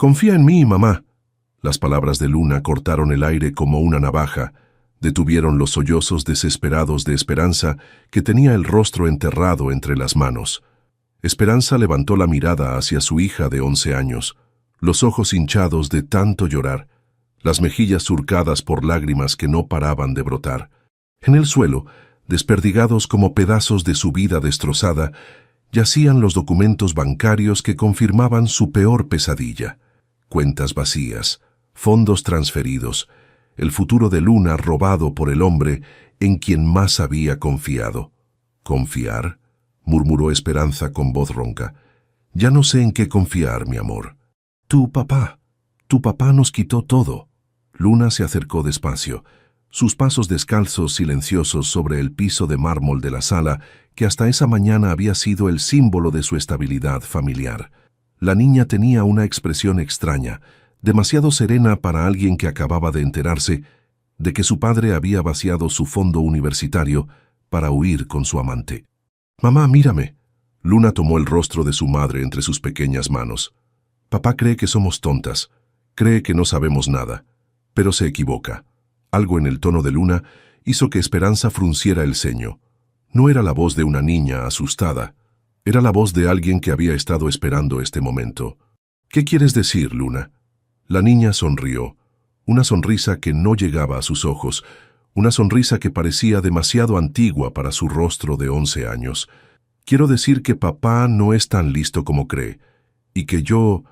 Confía en mí, mamá. Las palabras de Luna cortaron el aire como una navaja, detuvieron los sollozos desesperados de Esperanza, que tenía el rostro enterrado entre las manos. Esperanza levantó la mirada hacia su hija de 11 años, los ojos hinchados de tanto llorar, las mejillas surcadas por lágrimas que no paraban de brotar. En el suelo, desperdigados como pedazos de su vida destrozada, yacían los documentos bancarios que confirmaban su peor pesadilla. Cuentas vacías, fondos transferidos, el futuro de Luna robado por el hombre en quien más había confiado. ¿Confiar?, murmuró Esperanza con voz ronca. Ya no sé en qué confiar, mi amor. Tu papá nos quitó todo. Luna se acercó despacio, sus pasos descalzos silenciosos sobre el piso de mármol de la sala que hasta esa mañana había sido el símbolo de su estabilidad familiar. La niña tenía una expresión extraña, demasiado serena para alguien que acababa de enterarse de que su padre había vaciado su fondo universitario para huir con su amante. «Mamá, mírame». Luna tomó el rostro de su madre entre sus pequeñas manos. «Papá cree que somos tontas, cree que no sabemos nada, pero se equivoca». Algo en el tono de Luna hizo que Esperanza frunciera el ceño. No era la voz de una niña asustada, era la voz de alguien que había estado esperando este momento. «¿Qué quieres decir, Luna?» La niña sonrió, una sonrisa que no llegaba a sus ojos, una sonrisa que parecía demasiado antigua para su rostro de 11 años. «Quiero decir que papá no es tan listo como cree, y que yo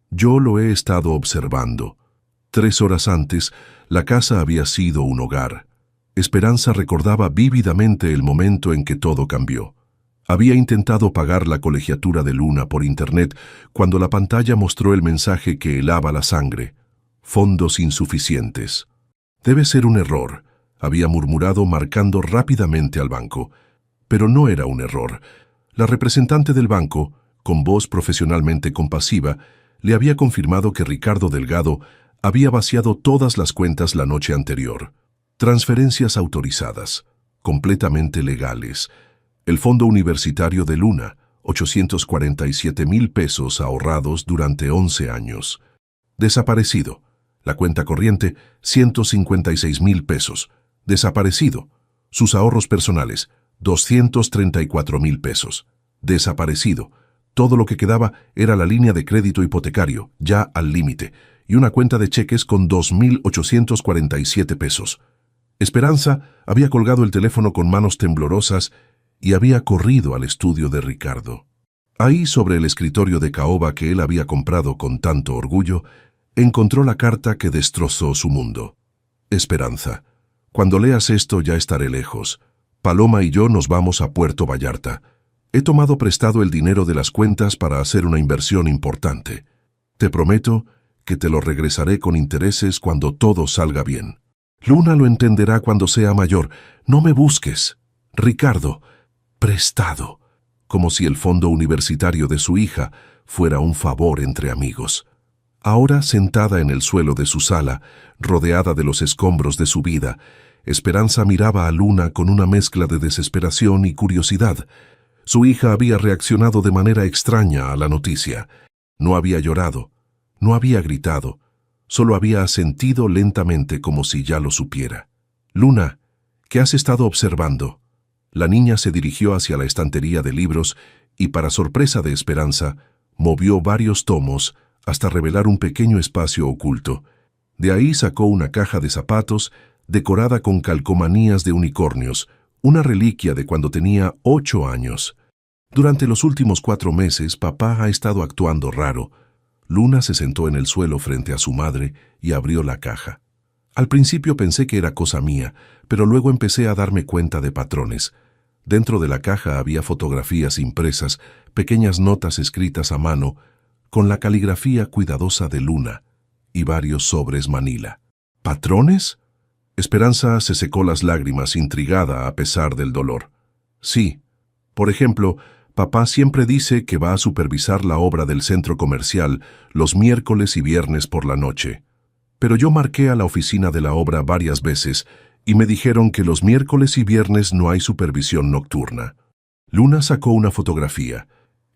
lo he estado observando». 3 horas antes, la casa había sido un hogar. Esperanza recordaba vívidamente el momento en que todo cambió. Había intentado pagar la colegiatura de Luna por internet cuando la pantalla mostró el mensaje que helaba la sangre. Fondos insuficientes. «Debe ser un error», había murmurado marcando rápidamente al banco. Pero no era un error. La representante del banco, con voz profesionalmente compasiva, le había confirmado que Ricardo Delgado había vaciado todas las cuentas la noche anterior. Transferencias autorizadas, completamente legales. El fondo universitario de Luna, 847,000 pesos ahorrados durante 11 años. Desaparecido. La cuenta corriente, 156,000 pesos. Desaparecido. Sus ahorros personales, 234,000 pesos. Desaparecido. Todo lo que quedaba era la línea de crédito hipotecario, ya al límite, y una cuenta de cheques con 2,847 pesos. Esperanza había colgado el teléfono con manos temblorosas y había corrido al estudio de Ricardo. Ahí, sobre el escritorio de caoba que él había comprado con tanto orgullo, encontró la carta que destrozó su mundo. «Esperanza, cuando leas esto ya estaré lejos. Paloma y yo nos vamos a Puerto Vallarta. He tomado prestado el dinero de las cuentas para hacer una inversión importante. Te prometo que te lo regresaré con intereses cuando todo salga bien. Luna lo entenderá cuando sea mayor. No me busques. Ricardo, prestado», como si el fondo universitario de su hija fuera un favor entre amigos. Ahora, sentada en el suelo de su sala, rodeada de los escombros de su vida, Esperanza miraba a Luna con una mezcla de desesperación y curiosidad. Su hija había reaccionado de manera extraña a la noticia. No había llorado, no había gritado, solo había asentido lentamente como si ya lo supiera. «Luna, ¿qué has estado observando?» La niña se dirigió hacia la estantería de libros y, para sorpresa de Esperanza, movió varios tomos hasta revelar un pequeño espacio oculto. De ahí sacó una caja de zapatos decorada con calcomanías de unicornios, una reliquia de cuando tenía 8 años. Durante los últimos 4 meses, papá ha estado actuando raro. Luna se sentó en el suelo frente a su madre y abrió la caja. Al principio pensé que era cosa mía, pero luego empecé a darme cuenta de patrones. Dentro de la caja había fotografías impresas, pequeñas notas escritas a mano, con la caligrafía cuidadosa de Luna, y varios sobres manila. ¿Patrones? Esperanza se secó las lágrimas, intrigada a pesar del dolor. Sí. Por ejemplo, papá siempre dice que va a supervisar la obra del centro comercial los miércoles y viernes por la noche. Pero yo marqué a la oficina de la obra varias veces y me dijeron que los miércoles y viernes no hay supervisión nocturna. Luna sacó una fotografía.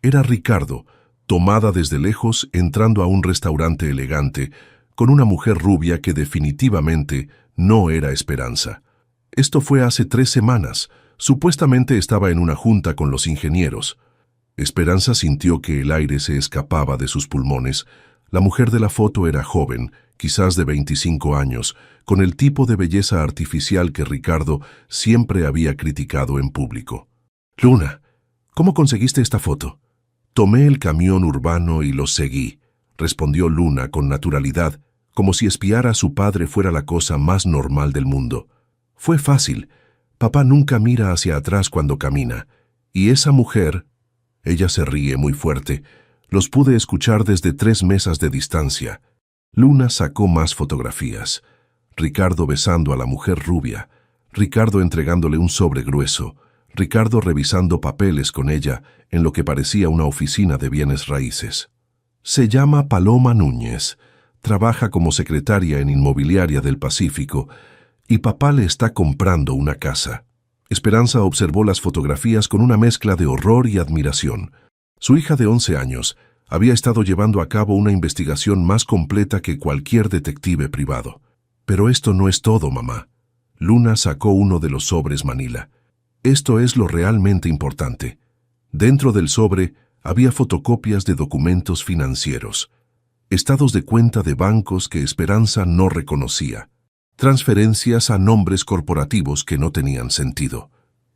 Era Ricardo, tomada desde lejos entrando a un restaurante elegante, con una mujer rubia que definitivamente no era Esperanza. Esto fue hace 3 semanas. Supuestamente estaba en una junta con los ingenieros. Esperanza sintió que el aire se escapaba de sus pulmones. La mujer de la foto era joven, quizás de 25 años, con el tipo de belleza artificial que Ricardo siempre había criticado en público. «Luna, ¿cómo conseguiste esta foto?» «Tomé el camión urbano y lo seguí», respondió Luna con naturalidad, como si espiar a su padre fuera la cosa más normal del mundo. «Fue fácil. Papá nunca mira hacia atrás cuando camina. Y esa mujer...» Ella se ríe muy fuerte. Los pude escuchar desde 3 mesas de distancia. Luna sacó más fotografías. Ricardo besando a la mujer rubia. Ricardo entregándole un sobre grueso. Ricardo revisando papeles con ella en lo que parecía una oficina de bienes raíces. Se llama Paloma Núñez. Trabaja como secretaria en Inmobiliaria del Pacífico y papá le está comprando una casa. Esperanza observó las fotografías con una mezcla de horror y admiración. Su hija de 11 años había estado llevando a cabo una investigación más completa que cualquier detective privado. Pero esto no es todo, mamá. Luna sacó uno de los sobres manila. Esto es lo realmente importante. Dentro del sobre había fotocopias de documentos financieros, estados de cuenta de bancos que Esperanza no reconocía, transferencias a nombres corporativos que no tenían sentido,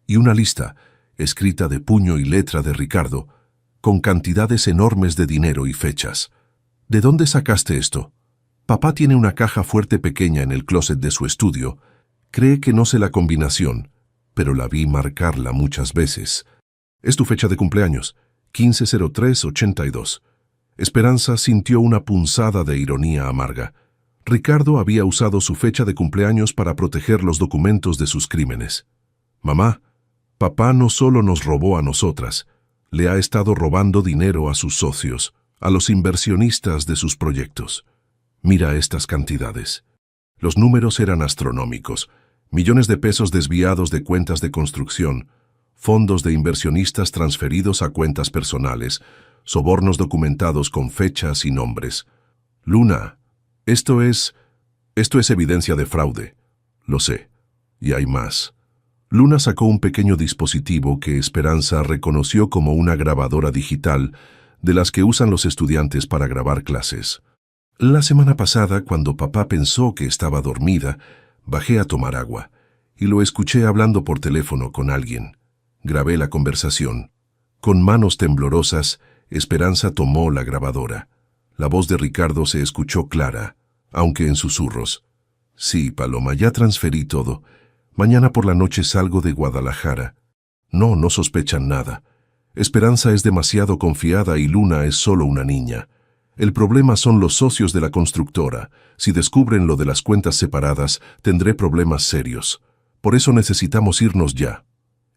y una lista, escrita de puño y letra de Ricardo, con cantidades enormes de dinero y fechas. ¿De dónde sacaste esto? Papá tiene una caja fuerte pequeña en el closet de su estudio. Cree que no sé la combinación, pero la vi marcarla muchas veces. Es tu fecha de cumpleaños, 15/03/82. Esperanza sintió una punzada de ironía amarga. Ricardo había usado su fecha de cumpleaños para proteger los documentos de sus crímenes. Mamá, papá no solo nos robó a nosotras, le ha estado robando dinero a sus socios, a los inversionistas de sus proyectos. Mira estas cantidades. Los números eran astronómicos. Millones de pesos desviados de cuentas de construcción, fondos de inversionistas transferidos a cuentas personales, sobornos documentados con fechas y nombres. Luna, esto es evidencia de fraude. Lo sé. Y hay más. Luna sacó un pequeño dispositivo que Esperanza reconoció como una grabadora digital de las que usan los estudiantes para grabar clases. La semana pasada, cuando papá pensó que estaba dormida, bajé a tomar agua y lo escuché hablando por teléfono con alguien. Grabé la conversación. Con manos temblorosas, Esperanza tomó la grabadora. La voz de Ricardo se escuchó clara, aunque en susurros. Sí, Paloma, ya transferí todo. Mañana por la noche salgo de Guadalajara. No sospechan nada. Esperanza es demasiado confiada y Luna es solo una niña. El problema son los socios de la constructora. Si descubren lo de las cuentas separadas, tendré problemas serios. Por eso necesitamos irnos ya.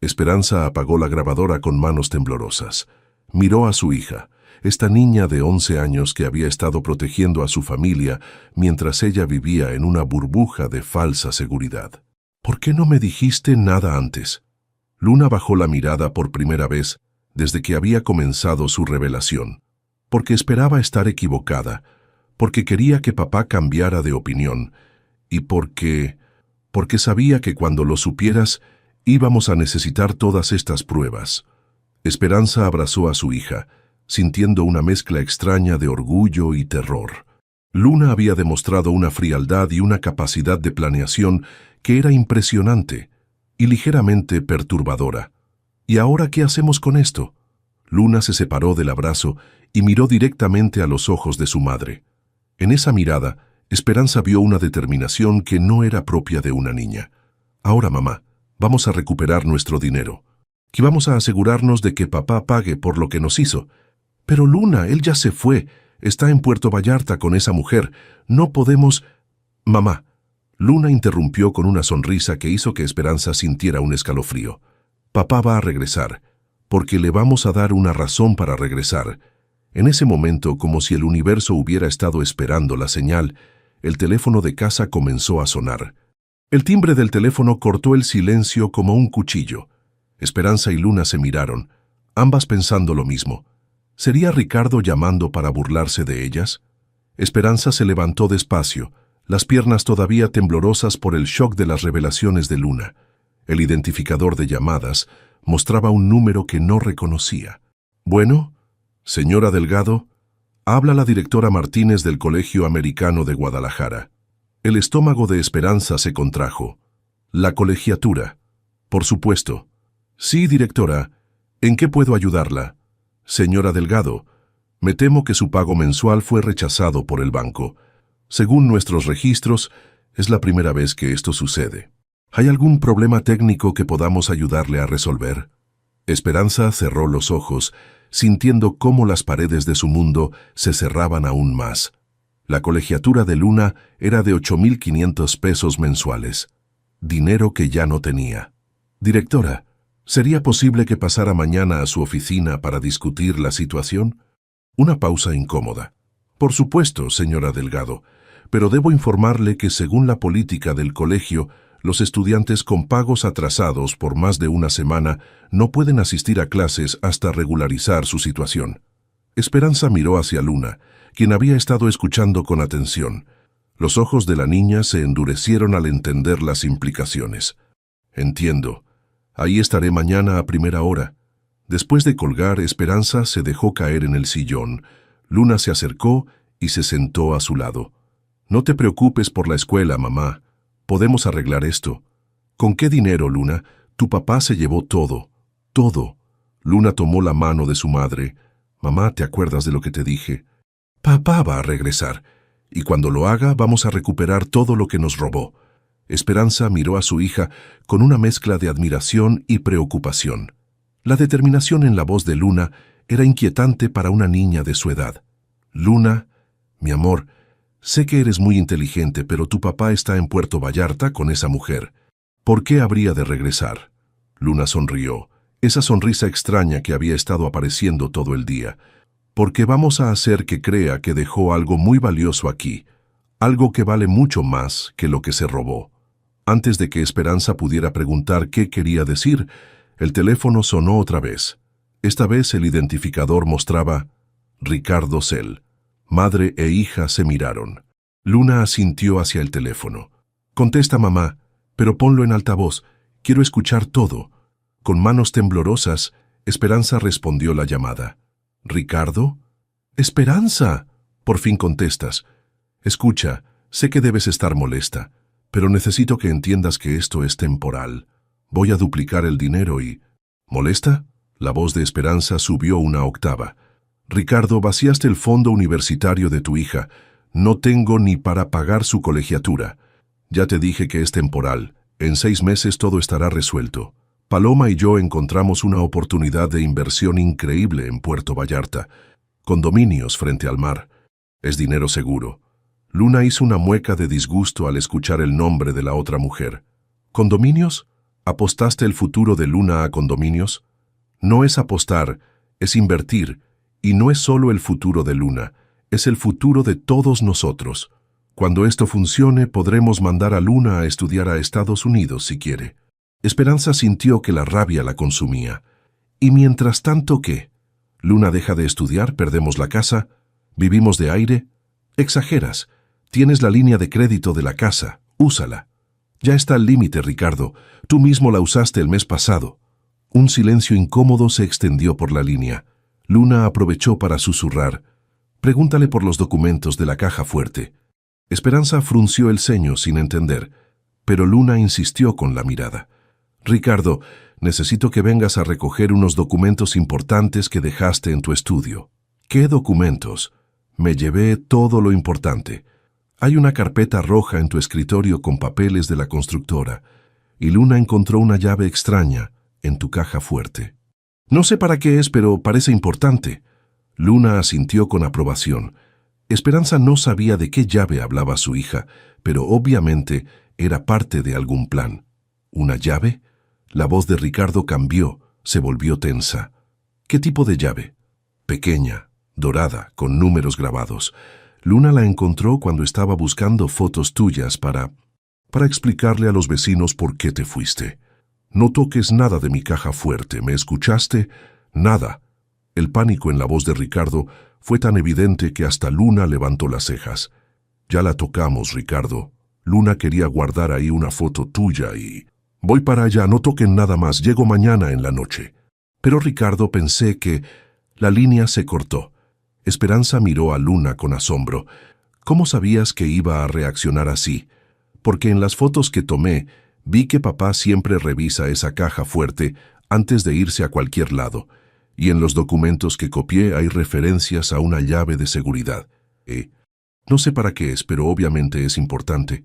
Esperanza apagó la grabadora con manos temblorosas. Miró a su hija, esta niña de 11 años que había estado protegiendo a su familia mientras ella vivía en una burbuja de falsa seguridad. ¿Por qué no me dijiste nada antes? Luna bajó la mirada por primera vez desde que había comenzado su revelación. Porque esperaba estar equivocada, porque quería que papá cambiara de opinión, y porque sabía que cuando lo supieras íbamos a necesitar todas estas pruebas. Esperanza abrazó a su hija, sintiendo una mezcla extraña de orgullo y terror. Luna había demostrado una frialdad y una capacidad de planeación que era impresionante y ligeramente perturbadora. ¿Y ahora qué hacemos con esto? Luna se separó del abrazo y miró directamente a los ojos de su madre. En esa mirada, Esperanza vio una determinación que no era propia de una niña. Ahora, mamá, vamos a recuperar nuestro dinero. Y vamos a asegurarnos de que papá pague por lo que nos hizo. Pero Luna, él ya se fue. Está en Puerto Vallarta con esa mujer. No podemos... Mamá. Luna interrumpió con una sonrisa que hizo que Esperanza sintiera un escalofrío. Papá va a regresar, porque le vamos a dar una razón para regresar. En ese momento, como si el universo hubiera estado esperando la señal, el teléfono de casa comenzó a sonar. El timbre del teléfono cortó el silencio como un cuchillo. Esperanza y Luna se miraron, ambas pensando lo mismo. ¿Sería Ricardo llamando para burlarse de ellas? Esperanza se levantó despacio, las piernas todavía temblorosas por el shock de las revelaciones de Luna. El identificador de llamadas mostraba un número que no reconocía. Bueno, señora Delgado, habla la directora Martínez del Colegio Americano de Guadalajara. El estómago de Esperanza se contrajo. La colegiatura. Por supuesto. Sí, directora. ¿En qué puedo ayudarla? Señora Delgado, me temo que su pago mensual fue rechazado por el banco. Según nuestros registros, es la primera vez que esto sucede. ¿Hay algún problema técnico que podamos ayudarle a resolver? Esperanza cerró los ojos, sintiendo cómo las paredes de su mundo se cerraban aún más. La colegiatura de Luna era de 8,500 pesos mensuales, dinero que ya no tenía. Directora, ¿sería posible que pasara mañana a su oficina para discutir la situación? Una pausa incómoda. Por supuesto, señora Delgado, pero debo informarle que según la política del colegio, los estudiantes con pagos atrasados por más de una semana no pueden asistir a clases hasta regularizar su situación. Esperanza miró hacia Luna, quien había estado escuchando con atención. Los ojos de la niña se endurecieron al entender las implicaciones. Entiendo. Ahí estaré mañana a primera hora. Después de colgar, Esperanza se dejó caer en el sillón. Luna se acercó y se sentó a su lado. No te preocupes por la escuela, mamá. Podemos arreglar esto. ¿Con qué dinero, Luna? Tu papá se llevó todo. Todo. Luna tomó la mano de su madre. Mamá, ¿te acuerdas de lo que te dije? Papá va a regresar, y cuando lo haga vamos a recuperar todo lo que nos robó. Esperanza miró a su hija con una mezcla de admiración y preocupación. La determinación en la voz de Luna era inquietante para una niña de su edad. Luna, mi amor, sé que eres muy inteligente, pero tu papá está en Puerto Vallarta con esa mujer. ¿Por qué habría de regresar? Luna sonrió, esa sonrisa extraña que había estado apareciendo todo el día. Porque vamos a hacer que crea que dejó algo muy valioso aquí, algo que vale mucho más que lo que se robó. Antes de que Esperanza pudiera preguntar qué quería decir, el teléfono sonó otra vez. Esta vez el identificador mostraba Ricardo Cel. Madre e hija se miraron. Luna asintió hacia el teléfono. Contesta, mamá, pero ponlo en altavoz. Quiero escuchar todo. Con manos temblorosas, Esperanza respondió la llamada. ¿Ricardo? ¡Esperanza! Por fin contestas. Escucha, sé que debes estar molesta, pero necesito que entiendas que esto es temporal. Voy a duplicar el dinero y... ¿Molesta? La voz de Esperanza subió una octava. Ricardo, vaciaste el fondo universitario de tu hija. No tengo ni para pagar su colegiatura. Ya te dije que es temporal. En 6 meses todo estará resuelto. Paloma y yo encontramos una oportunidad de inversión increíble en Puerto Vallarta. Condominios frente al mar. Es dinero seguro. Luna hizo una mueca de disgusto al escuchar el nombre de la otra mujer. ¿Condominios? ¿Apostaste el futuro de Luna a condominios? No es apostar, es invertir. Y no es solo el futuro de Luna, es el futuro de todos nosotros. Cuando esto funcione, podremos mandar a Luna a estudiar a Estados Unidos si quiere. Esperanza sintió que la rabia la consumía. ¿Y mientras tanto qué? ¿Luna deja de estudiar, perdemos la casa? ¿Vivimos de aire? Exageras. Tienes la línea de crédito de la casa, úsala. Ya está al límite, Ricardo. Tú mismo la usaste el mes pasado. Un silencio incómodo se extendió por la línea. Luna aprovechó para susurrar. Pregúntale por los documentos de la caja fuerte. Esperanza frunció el ceño sin entender, pero Luna insistió con la mirada. Ricardo, necesito que vengas a recoger unos documentos importantes que dejaste en tu estudio. ¿Qué documentos? Me llevé todo lo importante. Hay una carpeta roja en tu escritorio con papeles de la constructora, y Luna encontró una llave extraña en tu caja fuerte. No sé para qué es, pero parece importante. Luna asintió con aprobación. Esperanza no sabía de qué llave hablaba su hija, pero obviamente era parte de algún plan. ¿Una llave? La voz de Ricardo cambió, se volvió tensa. ¿Qué tipo de llave? Pequeña, dorada, con números grabados. Luna la encontró cuando estaba buscando fotos tuyas para explicarle a los vecinos por qué te fuiste. No toques nada de mi caja fuerte, ¿me escuchaste? Nada. El pánico en la voz de Ricardo fue tan evidente que hasta Luna levantó las cejas. Ya la tocamos, Ricardo. Luna quería guardar ahí una foto tuya y... Voy para allá, no toquen nada más, llego mañana en la noche. Pero Ricardo, pensé que... La línea se cortó. Esperanza miró a Luna con asombro. ¿Cómo sabías que iba a reaccionar así? Porque en las fotos que tomé, vi que papá siempre revisa esa caja fuerte antes de irse a cualquier lado, y en los documentos que copié hay referencias a una llave de seguridad. No sé para qué es, pero obviamente es importante.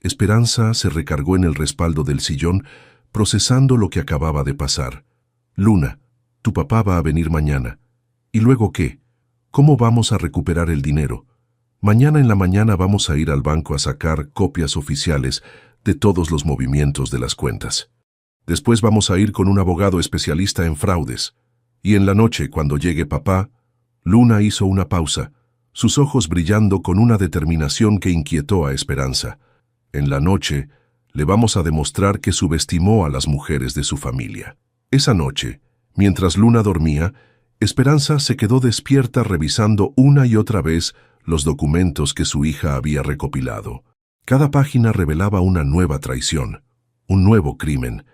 Esperanza se recargó en el respaldo del sillón, procesando lo que acababa de pasar. Luna, tu papá va a venir mañana. ¿Y luego qué? ¿Cómo vamos a recuperar el dinero? Mañana en la mañana vamos a ir al banco a sacar copias oficiales de todos los movimientos de las cuentas. Después vamos a ir con un abogado especialista en fraudes. Y en la noche, cuando llegue papá... Luna hizo una pausa, sus ojos brillando con una determinación que inquietó a Esperanza. En la noche, le vamos a demostrar que subestimó a las mujeres de su familia. Esa noche, mientras Luna dormía, Esperanza se quedó despierta revisando una y otra vez los documentos que su hija había recopilado. Cada página revelaba una nueva traición, un nuevo crimen.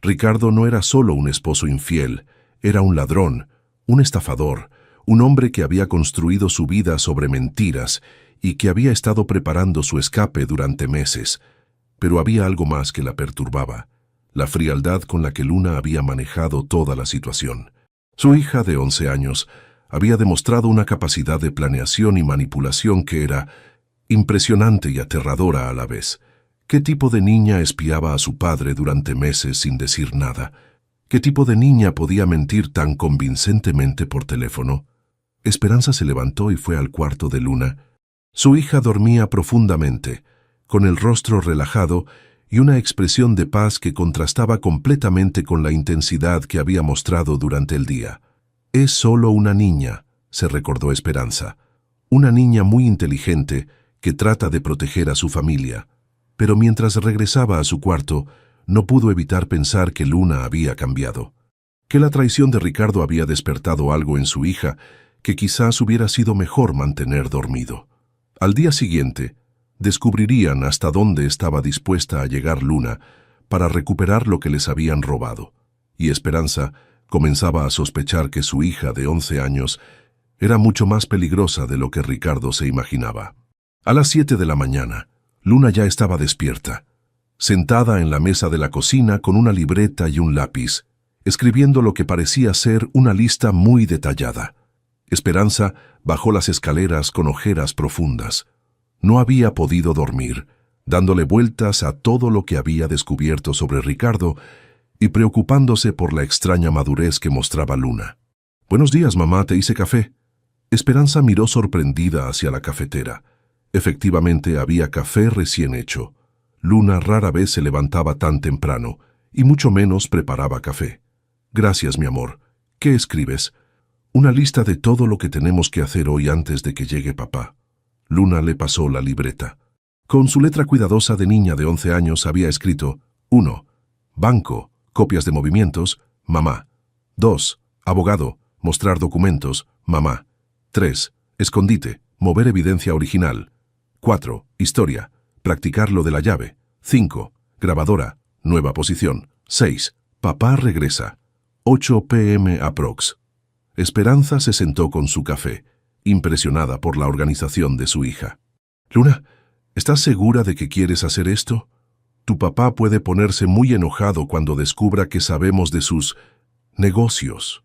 Ricardo no era solo un esposo infiel, era un ladrón, un estafador, un hombre que había construido su vida sobre mentiras y que había estado preparando su escape durante meses. Pero había algo más que la perturbaba, la frialdad con la que Luna había manejado toda la situación. Su hija de 11 años había demostrado una capacidad de planeación y manipulación que era impresionante y aterradora a la vez. ¿Qué tipo de niña espiaba a su padre durante meses sin decir nada? ¿Qué tipo de niña podía mentir tan convincentemente por teléfono? Esperanza se levantó y fue al cuarto de Luna. Su hija dormía profundamente, con el rostro relajado y una expresión de paz que contrastaba completamente con la intensidad que había mostrado durante el día. Es solo una niña, se recordó Esperanza. Una niña muy inteligente que trata de proteger a su familia. Pero mientras regresaba a su cuarto, no pudo evitar pensar que Luna había cambiado. Que la traición de Ricardo había despertado algo en su hija que quizás hubiera sido mejor mantener dormido. Al día siguiente, descubrirían hasta dónde estaba dispuesta a llegar Luna para recuperar lo que les habían robado. Y Esperanza comenzaba a sospechar que su hija de 11 años era mucho más peligrosa de lo que Ricardo se imaginaba. A las 7 de la mañana, Luna ya estaba despierta, sentada en la mesa de la cocina con una libreta y un lápiz, escribiendo lo que parecía ser una lista muy detallada. Esperanza bajó las escaleras con ojeras profundas. No había podido dormir, dándole vueltas a todo lo que había descubierto sobre Ricardo y preocupándose por la extraña madurez que mostraba Luna. «Buenos días, mamá, te hice café». Esperanza miró sorprendida hacia la cafetera. Efectivamente, había café recién hecho. Luna rara vez se levantaba tan temprano, y mucho menos preparaba café. «Gracias, mi amor. ¿Qué escribes?» «Una lista de todo lo que tenemos que hacer hoy antes de que llegue papá». Luna le pasó la libreta. Con su letra cuidadosa de niña de 11 años había escrito: 1. Banco, copias de movimientos, mamá. 2. Abogado, mostrar documentos, mamá. 3. Escondite, mover evidencia original. 4. Historia, practicar lo de la llave. 5. Grabadora, nueva posición. 6. Papá regresa. 8 p.m. aprox. Esperanza se sentó con su café, impresionada por la organización de su hija. «Luna, ¿estás segura de que quieres hacer esto? Tu papá puede ponerse muy enojado cuando descubra que sabemos de sus negocios».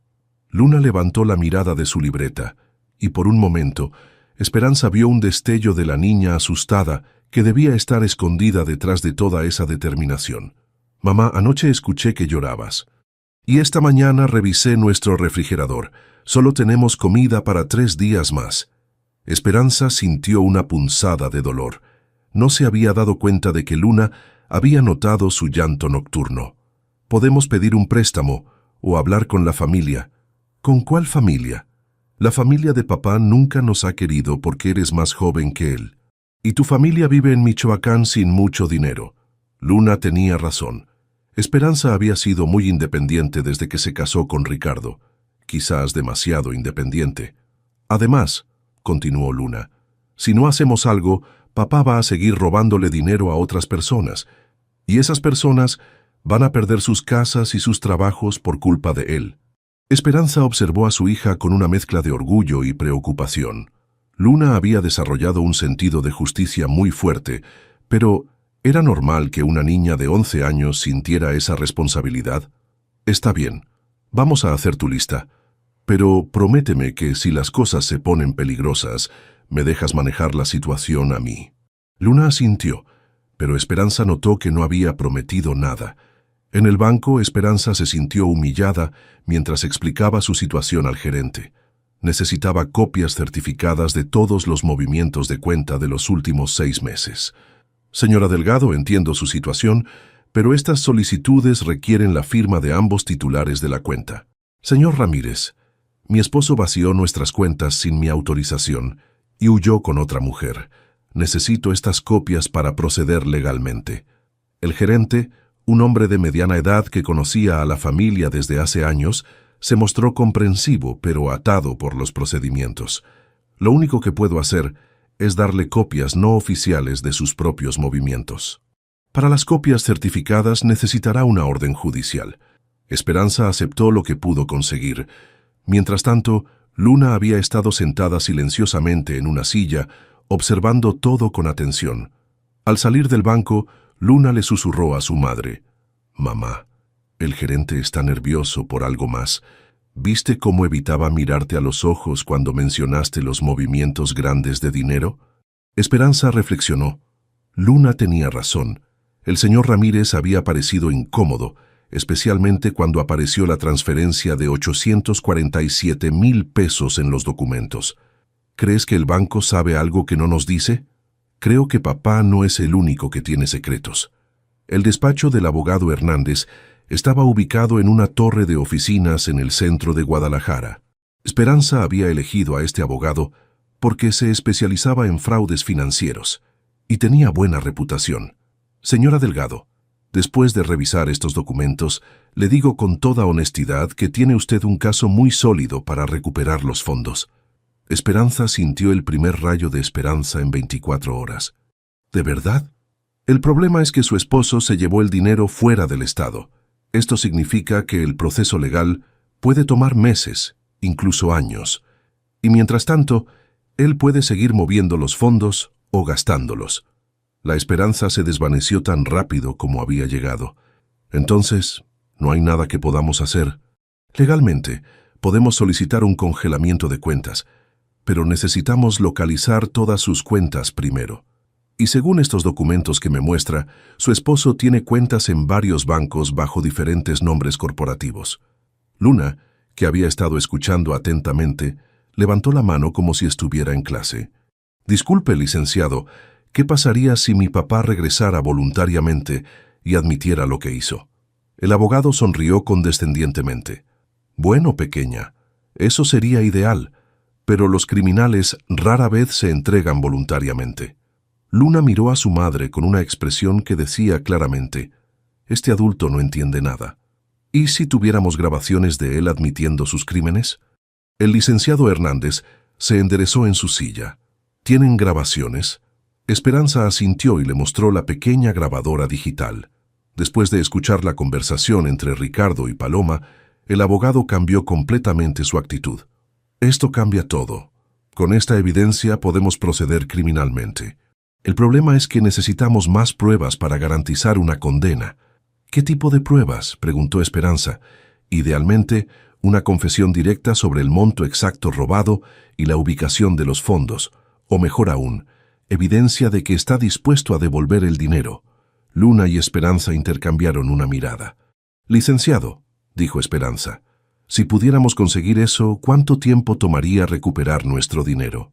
Luna levantó la mirada de su libreta, y por un momento, Esperanza vio un destello de la niña asustada que debía estar escondida detrás de toda esa determinación. «Mamá, anoche escuché que llorabas. Y esta mañana revisé nuestro refrigerador. Solo tenemos comida para 3 días más». Esperanza sintió una punzada de dolor. No se había dado cuenta de que Luna había notado su llanto nocturno. «Podemos pedir un préstamo o hablar con la familia». «¿Con cuál familia?» «La familia de papá nunca nos ha querido porque eres más joven que él. Y tu familia vive en Michoacán sin mucho dinero». Luna tenía razón. Esperanza había sido muy independiente desde que se casó con Ricardo, quizás demasiado independiente. Además, continuó Luna, si no hacemos algo, papá va a seguir robándole dinero a otras personas, y esas personas van a perder sus casas y sus trabajos por culpa de él. Esperanza observó a su hija con una mezcla de orgullo y preocupación. Luna había desarrollado un sentido de justicia muy fuerte, pero ¿era normal que una niña de 11 años sintiera esa responsabilidad? Está bien, vamos a hacer tu lista, pero prométeme que si las cosas se ponen peligrosas, me dejas manejar la situación a mí. Luna asintió, pero Esperanza notó que no había prometido nada. En el banco, Esperanza se sintió humillada mientras explicaba su situación al gerente. Necesitaba copias certificadas de todos los movimientos de cuenta de los últimos 6 meses. Señora Delgado, entiendo su situación, pero estas solicitudes requieren la firma de ambos titulares de la cuenta. Señor Ramírez, mi esposo vació nuestras cuentas sin mi autorización y huyó con otra mujer. Necesito estas copias para proceder legalmente. El gerente, un hombre de mediana edad que conocía a la familia desde hace años, se mostró comprensivo pero atado por los procedimientos. Lo único que puedo hacer es darle copias no oficiales de sus propios movimientos. Para las copias certificadas necesitará una orden judicial. Esperanza aceptó lo que pudo conseguir. Mientras tanto, Luna había estado sentada silenciosamente en una silla, observando todo con atención. Al salir del banco, Luna le susurró a su madre: «Mamá, el gerente está nervioso por algo más. ¿Viste cómo evitaba mirarte a los ojos cuando mencionaste los movimientos grandes de dinero?» Esperanza reflexionó. Luna tenía razón. El señor Ramírez había parecido incómodo, especialmente cuando apareció la transferencia de 847,000 pesos en los documentos. ¿Crees que el banco sabe algo que no nos dice? Creo que papá no es el único que tiene secretos. El despacho del abogado Hernández estaba ubicado en una torre de oficinas en el centro de Guadalajara. Esperanza había elegido a este abogado porque se especializaba en fraudes financieros y tenía buena reputación. Señora Delgado, después de revisar estos documentos, le digo con toda honestidad que tiene usted un caso muy sólido para recuperar los fondos. Esperanza sintió el primer rayo de esperanza en 24 horas. ¿De verdad? El problema es que su esposo se llevó el dinero fuera del estado. Esto significa que el proceso legal puede tomar meses, incluso años. Y mientras tanto, él puede seguir moviendo los fondos o gastándolos. La esperanza se desvaneció tan rápido como había llegado. Entonces, no hay nada que podamos hacer. Legalmente, podemos solicitar un congelamiento de cuentas, pero necesitamos localizar todas sus cuentas primero. Y según estos documentos que me muestra, su esposo tiene cuentas en varios bancos bajo diferentes nombres corporativos. Luna, que había estado escuchando atentamente, levantó la mano como si estuviera en clase. Disculpe, licenciado, ¿qué pasaría si mi papá regresara voluntariamente y admitiera lo que hizo? El abogado sonrió condescendientemente. Bueno, pequeña, eso sería ideal, pero los criminales rara vez se entregan voluntariamente. Luna miró a su madre con una expresión que decía claramente: este adulto no entiende nada. ¿Y si tuviéramos grabaciones de él admitiendo sus crímenes? El licenciado Hernández se enderezó en su silla. ¿Tienen grabaciones? Esperanza asintió y le mostró la pequeña grabadora digital. Después de escuchar la conversación entre Ricardo y Paloma, el abogado cambió completamente su actitud. Esto cambia todo. Con esta evidencia podemos proceder criminalmente. El problema es que necesitamos más pruebas para garantizar una condena. ¿Qué tipo de pruebas?, preguntó Esperanza. Idealmente, una confesión directa sobre el monto exacto robado y la ubicación de los fondos, o mejor aún, evidencia de que está dispuesto a devolver el dinero. Luna y Esperanza intercambiaron una mirada. «Licenciado», dijo Esperanza, «si pudiéramos conseguir eso, ¿cuánto tiempo tomaría recuperar nuestro dinero?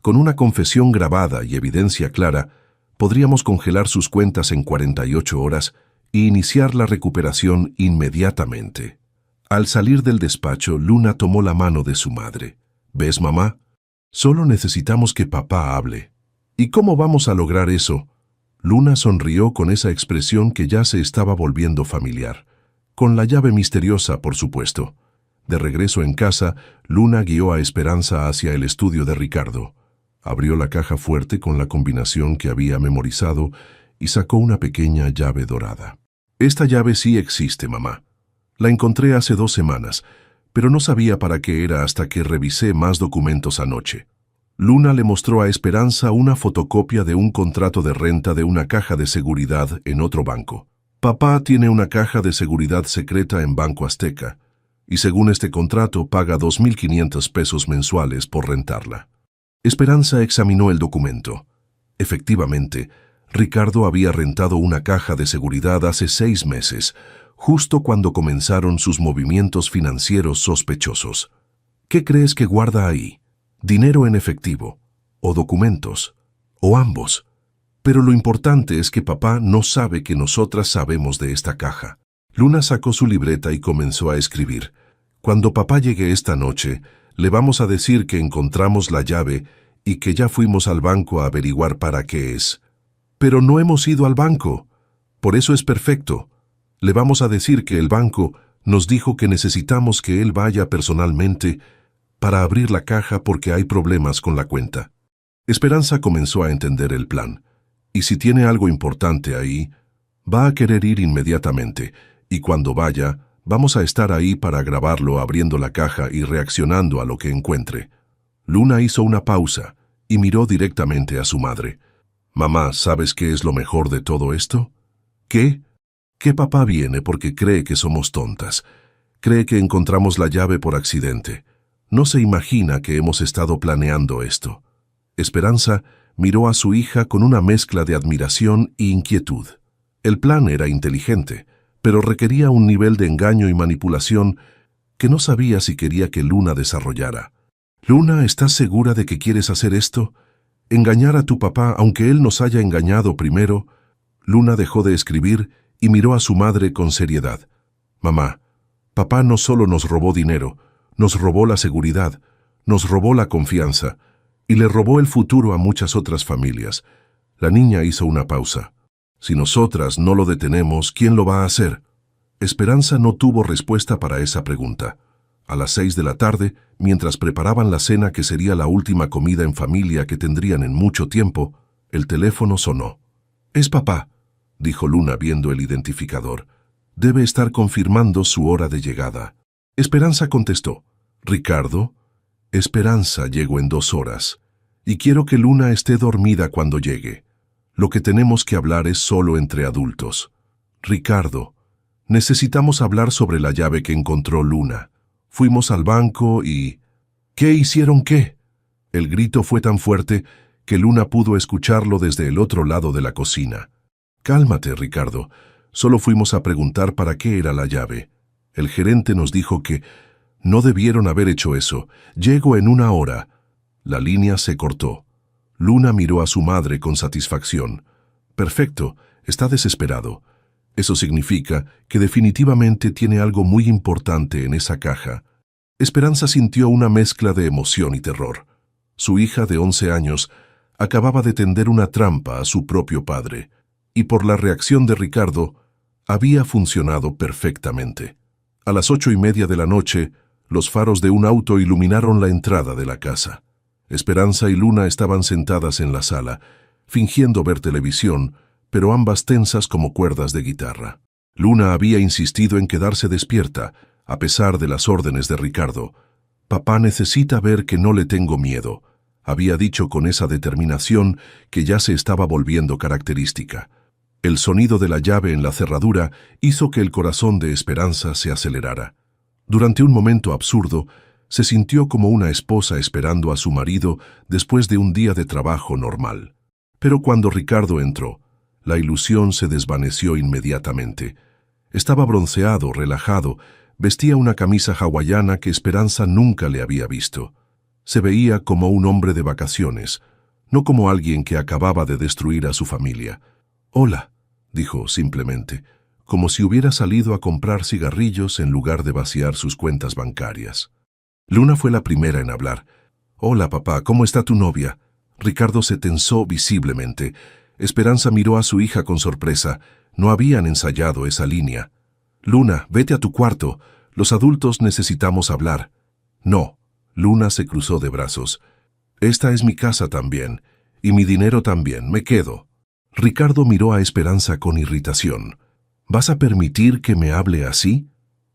Con una confesión grabada y evidencia clara, podríamos congelar sus cuentas en 48 horas y iniciar la recuperación inmediatamente». Al salir del despacho, Luna tomó la mano de su madre. «¿Ves, mamá? Solo necesitamos que papá hable». «¿Y cómo vamos a lograr eso?». Luna sonrió con esa expresión que ya se estaba volviendo familiar. «Con la llave misteriosa, por supuesto. De regreso en casa, Luna guió a Esperanza hacia el estudio de Ricardo. Abrió la caja fuerte con la combinación que había memorizado y sacó una pequeña llave dorada. Esta llave sí existe, mamá. La encontré hace 2 semanas, pero no sabía para qué era hasta que revisé más documentos anoche. Luna le mostró a Esperanza una fotocopia de un contrato de renta de una caja de seguridad en otro banco. Papá tiene una caja de seguridad secreta en Banco Azteca, y según este contrato paga 2.500 pesos mensuales por rentarla. Esperanza examinó el documento. Efectivamente, Ricardo había rentado una caja de seguridad hace 6 meses, justo cuando comenzaron sus movimientos financieros sospechosos. ¿Qué crees que guarda ahí? ¿Dinero en efectivo? ¿O documentos? ¿O ambos? Pero lo importante es que papá no sabe que nosotras sabemos de esta caja. Luna sacó su libreta y comenzó a escribir. Cuando papá llegue esta noche, le vamos a decir que encontramos la llave y que ya fuimos al banco a averiguar para qué es. Pero no hemos ido al banco. Por eso es perfecto. Le vamos a decir que el banco nos dijo que necesitamos que él vaya personalmente para abrir la caja porque hay problemas con la cuenta. Esperanza comenzó a entender el plan. Y si tiene algo importante ahí, va a querer ir inmediatamente, y cuando vaya, vamos a estar ahí para grabarlo abriendo la caja y reaccionando a lo que encuentre. Luna hizo una pausa y miró directamente a su madre. Mamá, ¿sabes qué es lo mejor de todo esto? ¿Qué? Que papá viene porque cree que somos tontas. Cree que encontramos la llave por accidente. No se imagina que hemos estado planeando esto. Esperanza miró a su hija con una mezcla de admiración e inquietud. El plan era inteligente, pero requería un nivel de engaño y manipulación que no sabía si quería que Luna desarrollara. Luna, ¿estás segura de que quieres hacer esto? ¿Engañar a tu papá aunque él nos haya engañado primero? Luna dejó de escribir y miró a su madre con seriedad. Mamá, papá no solo nos robó dinero, nos robó la seguridad, nos robó la confianza y le robó el futuro a muchas otras familias. La niña hizo una pausa. Si nosotras no lo detenemos, ¿quién lo va a hacer? Esperanza no tuvo respuesta para esa pregunta. A las 6 de la tarde, mientras preparaban la cena que sería la última comida en familia que tendrían en mucho tiempo, el teléfono sonó. «Es papá», dijo Luna viendo el identificador. «Debe estar confirmando su hora de llegada». Esperanza contestó. «Ricardo, Esperanza llegó en 2 horas, y quiero que Luna esté dormida cuando llegue. Lo que tenemos que hablar es solo entre adultos. Ricardo, necesitamos hablar sobre la llave que encontró Luna. Fuimos al banco y... ¿Qué hicieron qué?» El grito fue tan fuerte que Luna pudo escucharlo desde el otro lado de la cocina. «Cálmate, Ricardo. Solo fuimos a preguntar para qué era la llave. El gerente nos dijo que no debieron haber hecho eso. Llego en 1 hora». La línea se cortó. Luna miró a su madre con satisfacción. «Perfecto, está desesperado. Eso significa que definitivamente tiene algo muy importante en esa caja». Esperanza sintió una mezcla de emoción y terror. Su hija de 11 años acababa de tender una trampa a su propio padre, y por la reacción de Ricardo, había funcionado perfectamente. A las 8:30 de la noche, los faros de un auto iluminaron la entrada de la casa. Esperanza y Luna estaban sentadas en la sala, fingiendo ver televisión, pero ambas tensas como cuerdas de guitarra. Luna había insistido en quedarse despierta, a pesar de las órdenes de Ricardo. «Papá necesita ver que no le tengo miedo», había dicho con esa determinación que ya se estaba volviendo característica. El sonido de la llave en la cerradura hizo que el corazón de Esperanza se acelerara. Durante un momento absurdo, se sintió como una esposa esperando a su marido después de un día de trabajo normal. Pero cuando Ricardo entró, la ilusión se desvaneció inmediatamente. Estaba bronceado, relajado, vestía una camisa hawaiana que Esperanza nunca le había visto. Se veía como un hombre de vacaciones, no como alguien que acababa de destruir a su familia. «Hola», dijo simplemente, como si hubiera salido a comprar cigarrillos en lugar de vaciar sus cuentas bancarias. Luna fue la primera en hablar. «Hola, papá, ¿cómo está tu novia?» Ricardo se tensó visiblemente. Esperanza miró a su hija con sorpresa. No habían ensayado esa línea. «Luna, vete a tu cuarto. Los adultos necesitamos hablar. No. Luna se cruzó de brazos. Esta es mi casa también, y mi dinero también, me quedo. Ricardo miró a Esperanza con irritación. ¿Vas a permitir que me hable así?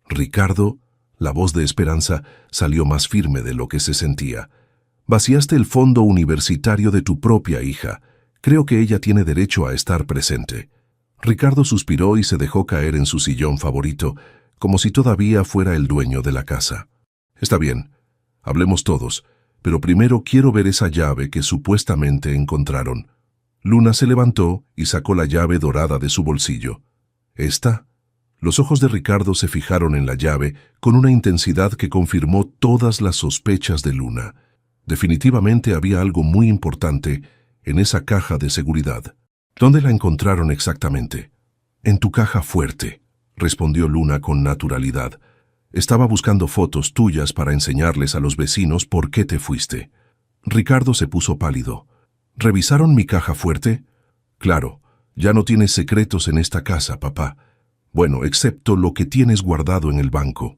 Ricardo, la voz de Esperanza salió más firme de lo que se sentía. Vaciaste el fondo universitario de tu propia hija. Creo que ella tiene derecho a estar presente. Ricardo suspiró y se dejó caer en su sillón favorito, como si todavía fuera el dueño de la casa. Está bien, hablemos todos, pero primero quiero ver esa llave que supuestamente encontraron. Luna se levantó y sacó la llave dorada de su bolsillo. ¿Esta? Los ojos de Ricardo se fijaron en la llave con una intensidad que confirmó todas las sospechas de Luna. Definitivamente había algo muy importante en esa caja de seguridad. ¿Dónde la encontraron exactamente? En tu caja fuerte, respondió Luna con naturalidad. Estaba buscando fotos tuyas para enseñarles a los vecinos por qué te fuiste. Ricardo se puso pálido. ¿Revisaron mi caja fuerte? Claro, ya no tienes secretos en esta casa, papá. Bueno, excepto lo que tienes guardado en el banco.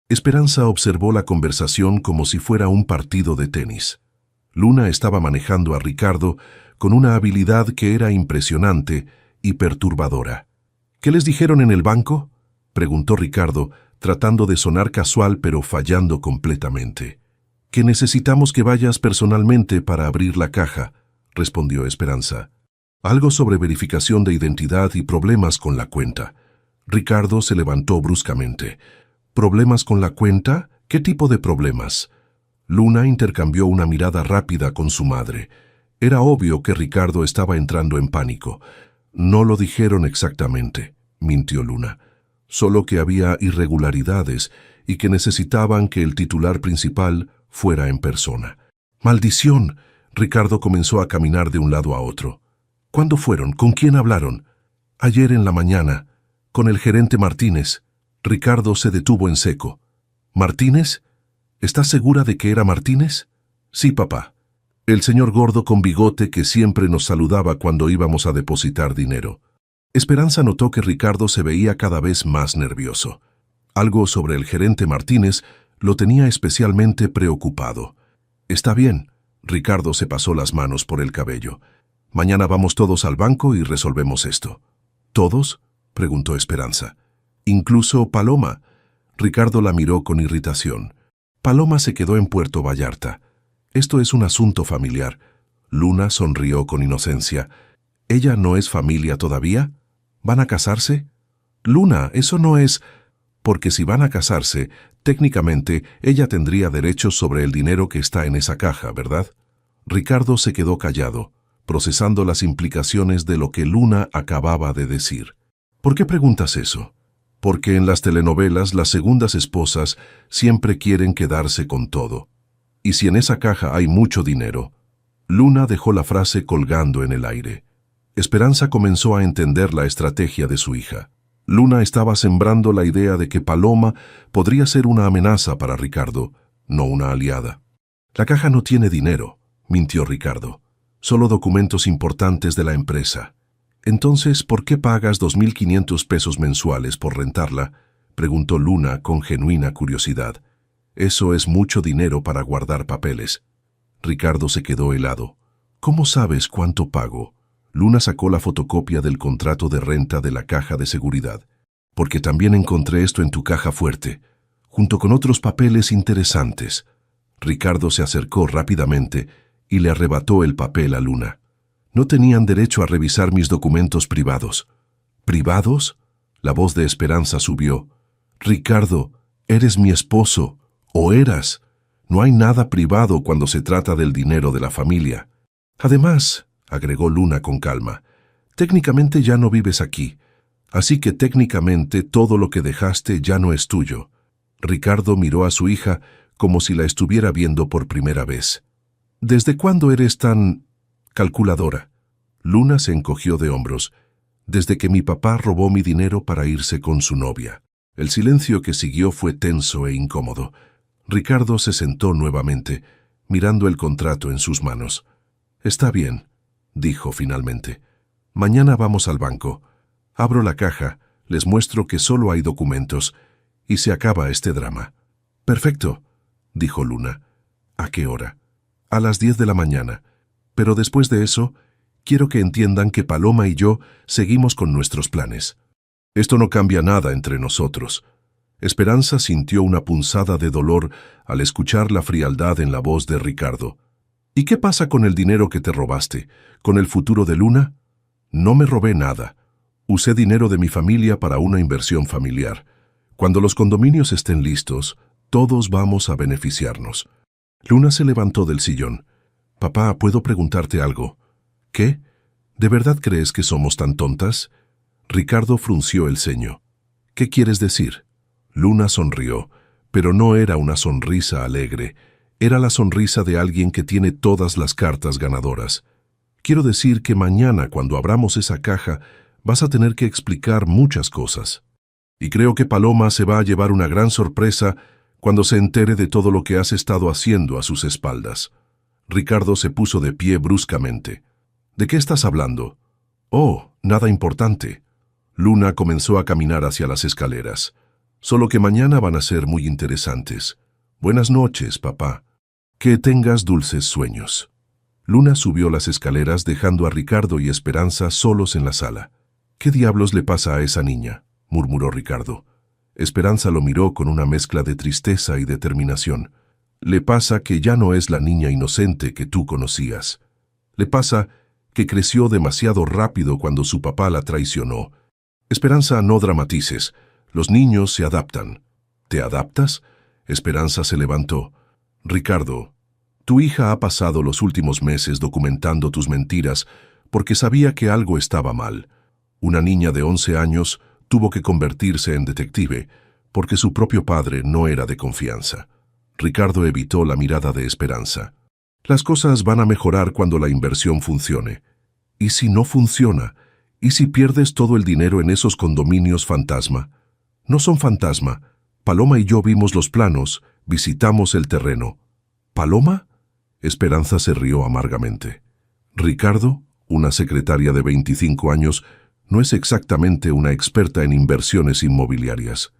Esperanza observó la conversación como si fuera un partido de tenis. Luna estaba manejando a Ricardo con una habilidad que era impresionante y perturbadora. ¿Qué les dijeron en el banco?, preguntó Ricardo, tratando de sonar casual pero fallando completamente. Que necesitamos que vayas personalmente para abrir la caja, respondió Esperanza. Algo sobre verificación de identidad y problemas con la cuenta. Ricardo se levantó bruscamente. ¿Problemas con la cuenta? ¿Qué tipo de problemas? Luna intercambió una mirada rápida con su madre. Era obvio que Ricardo estaba entrando en pánico. No lo dijeron exactamente, mintió Luna. Solo que había irregularidades y que necesitaban que el titular principal fuera en persona. ¡Maldición! Ricardo comenzó a caminar de un lado a otro. ¿Cuándo fueron? ¿Con quién hablaron? Ayer en la mañana, con el gerente Martínez. Ricardo se detuvo en seco. ¿Martínez? ¿Estás segura de que era Martínez? Sí, papá. El señor gordo con bigote que siempre nos saludaba cuando íbamos a depositar dinero. Esperanza notó que Ricardo se veía cada vez más nervioso. Algo sobre el gerente Martínez lo tenía especialmente preocupado. Está bien. Ricardo se pasó las manos por el cabello. Mañana vamos todos al banco y resolvemos esto. ¿Todos?, preguntó Esperanza. Incluso Paloma. Ricardo la miró con irritación. Paloma se quedó en Puerto Vallarta. Esto es un asunto familiar. Luna sonrió con inocencia. ¿Ella no es familia todavía? ¿Van a casarse? Luna, eso no es... Porque si van a casarse, técnicamente ella tendría derechos sobre el dinero que está en esa caja, ¿verdad? Ricardo se quedó callado, procesando las implicaciones de lo que Luna acababa de decir. ¿Por qué preguntas eso? Porque en las telenovelas las segundas esposas siempre quieren quedarse con todo. Y si en esa caja hay mucho dinero... Luna dejó la frase colgando en el aire. Esperanza comenzó a entender la estrategia de su hija. Luna estaba sembrando la idea de que Paloma podría ser una amenaza para Ricardo, no una aliada. La caja no tiene dinero, mintió Ricardo. Solo documentos importantes de la empresa. Entonces, ¿por qué pagas 2.500 pesos mensuales por rentarla?, preguntó Luna con genuina curiosidad. Eso es mucho dinero para guardar papeles. Ricardo se quedó helado. ¿Cómo sabes cuánto pago? Luna sacó la fotocopia del contrato de renta de la caja de seguridad. Porque también encontré esto en tu caja fuerte, junto con otros papeles interesantes. Ricardo se acercó rápidamente y le arrebató el papel a Luna. No tenían derecho a revisar mis documentos privados. ¿Privados? La voz de Esperanza subió. Ricardo, eres mi esposo, o eras. No hay nada privado cuando se trata del dinero de la familia. Además, agregó Luna con calma, técnicamente ya no vives aquí, así que técnicamente todo lo que dejaste ya no es tuyo. Ricardo miró a su hija como si la estuviera viendo por primera vez. ¿Desde cuándo eres tan... calculadora? Luna se encogió de hombros. Desde que mi papá robó mi dinero para irse con su novia. El silencio que siguió fue tenso e incómodo. Ricardo se sentó nuevamente, mirando el contrato en sus manos. Está bien, dijo finalmente. Mañana vamos al banco. Abro la caja, les muestro que solo hay documentos, y se acaba este drama. Perfecto, dijo Luna. ¿A qué hora? A las 10 de la mañana. Pero después de eso, quiero que entiendan que Paloma y yo seguimos con nuestros planes. Esto no cambia nada entre nosotros. Esperanza sintió una punzada de dolor al escuchar la frialdad en la voz de Ricardo. ¿Y qué pasa con el dinero que te robaste? ¿Con el futuro de Luna? No me robé nada. Usé dinero de mi familia para una inversión familiar. Cuando los condominios estén listos, todos vamos a beneficiarnos. Luna se levantó del sillón. Papá, ¿puedo preguntarte algo? ¿Qué? ¿De verdad crees que somos tan tontas? Ricardo frunció el ceño. ¿Qué quieres decir? Luna sonrió, pero no era una sonrisa alegre. Era la sonrisa de alguien que tiene todas las cartas ganadoras. Quiero decir que mañana, cuando abramos esa caja, vas a tener que explicar muchas cosas. Y creo que Paloma se va a llevar una gran sorpresa cuando se entere de todo lo que has estado haciendo a sus espaldas. Ricardo se puso de pie bruscamente. ¿De qué estás hablando? Oh, nada importante. Luna comenzó a caminar hacia las escaleras. Solo que mañana van a ser muy interesantes. Buenas noches, papá. Que tengas dulces sueños. Luna subió las escaleras dejando a Ricardo y Esperanza solos en la sala. ¿Qué diablos le pasa a esa niña?, murmuró Ricardo. Esperanza lo miró con una mezcla de tristeza y determinación. Le pasa que ya no es la niña inocente que tú conocías. Le pasa que creció demasiado rápido cuando su papá la traicionó. Esperanza, no dramatices. Los niños se adaptan. ¿Te adaptas? Esperanza se levantó. Ricardo, tu hija ha pasado los últimos meses documentando tus mentiras porque sabía que algo estaba mal. Una niña de 11 años tuvo que convertirse en detective porque su propio padre no era de confianza. Ricardo evitó la mirada de Esperanza. Las cosas van a mejorar cuando la inversión funcione. ¿Y si no funciona? ¿Y si pierdes todo el dinero en esos condominios fantasma? No son fantasma. Paloma y yo vimos los planos, visitamos el terreno. ¿Paloma? Esperanza se rió amargamente. Ricardo, una secretaria de 25 años, no es exactamente una experta en inversiones inmobiliarias.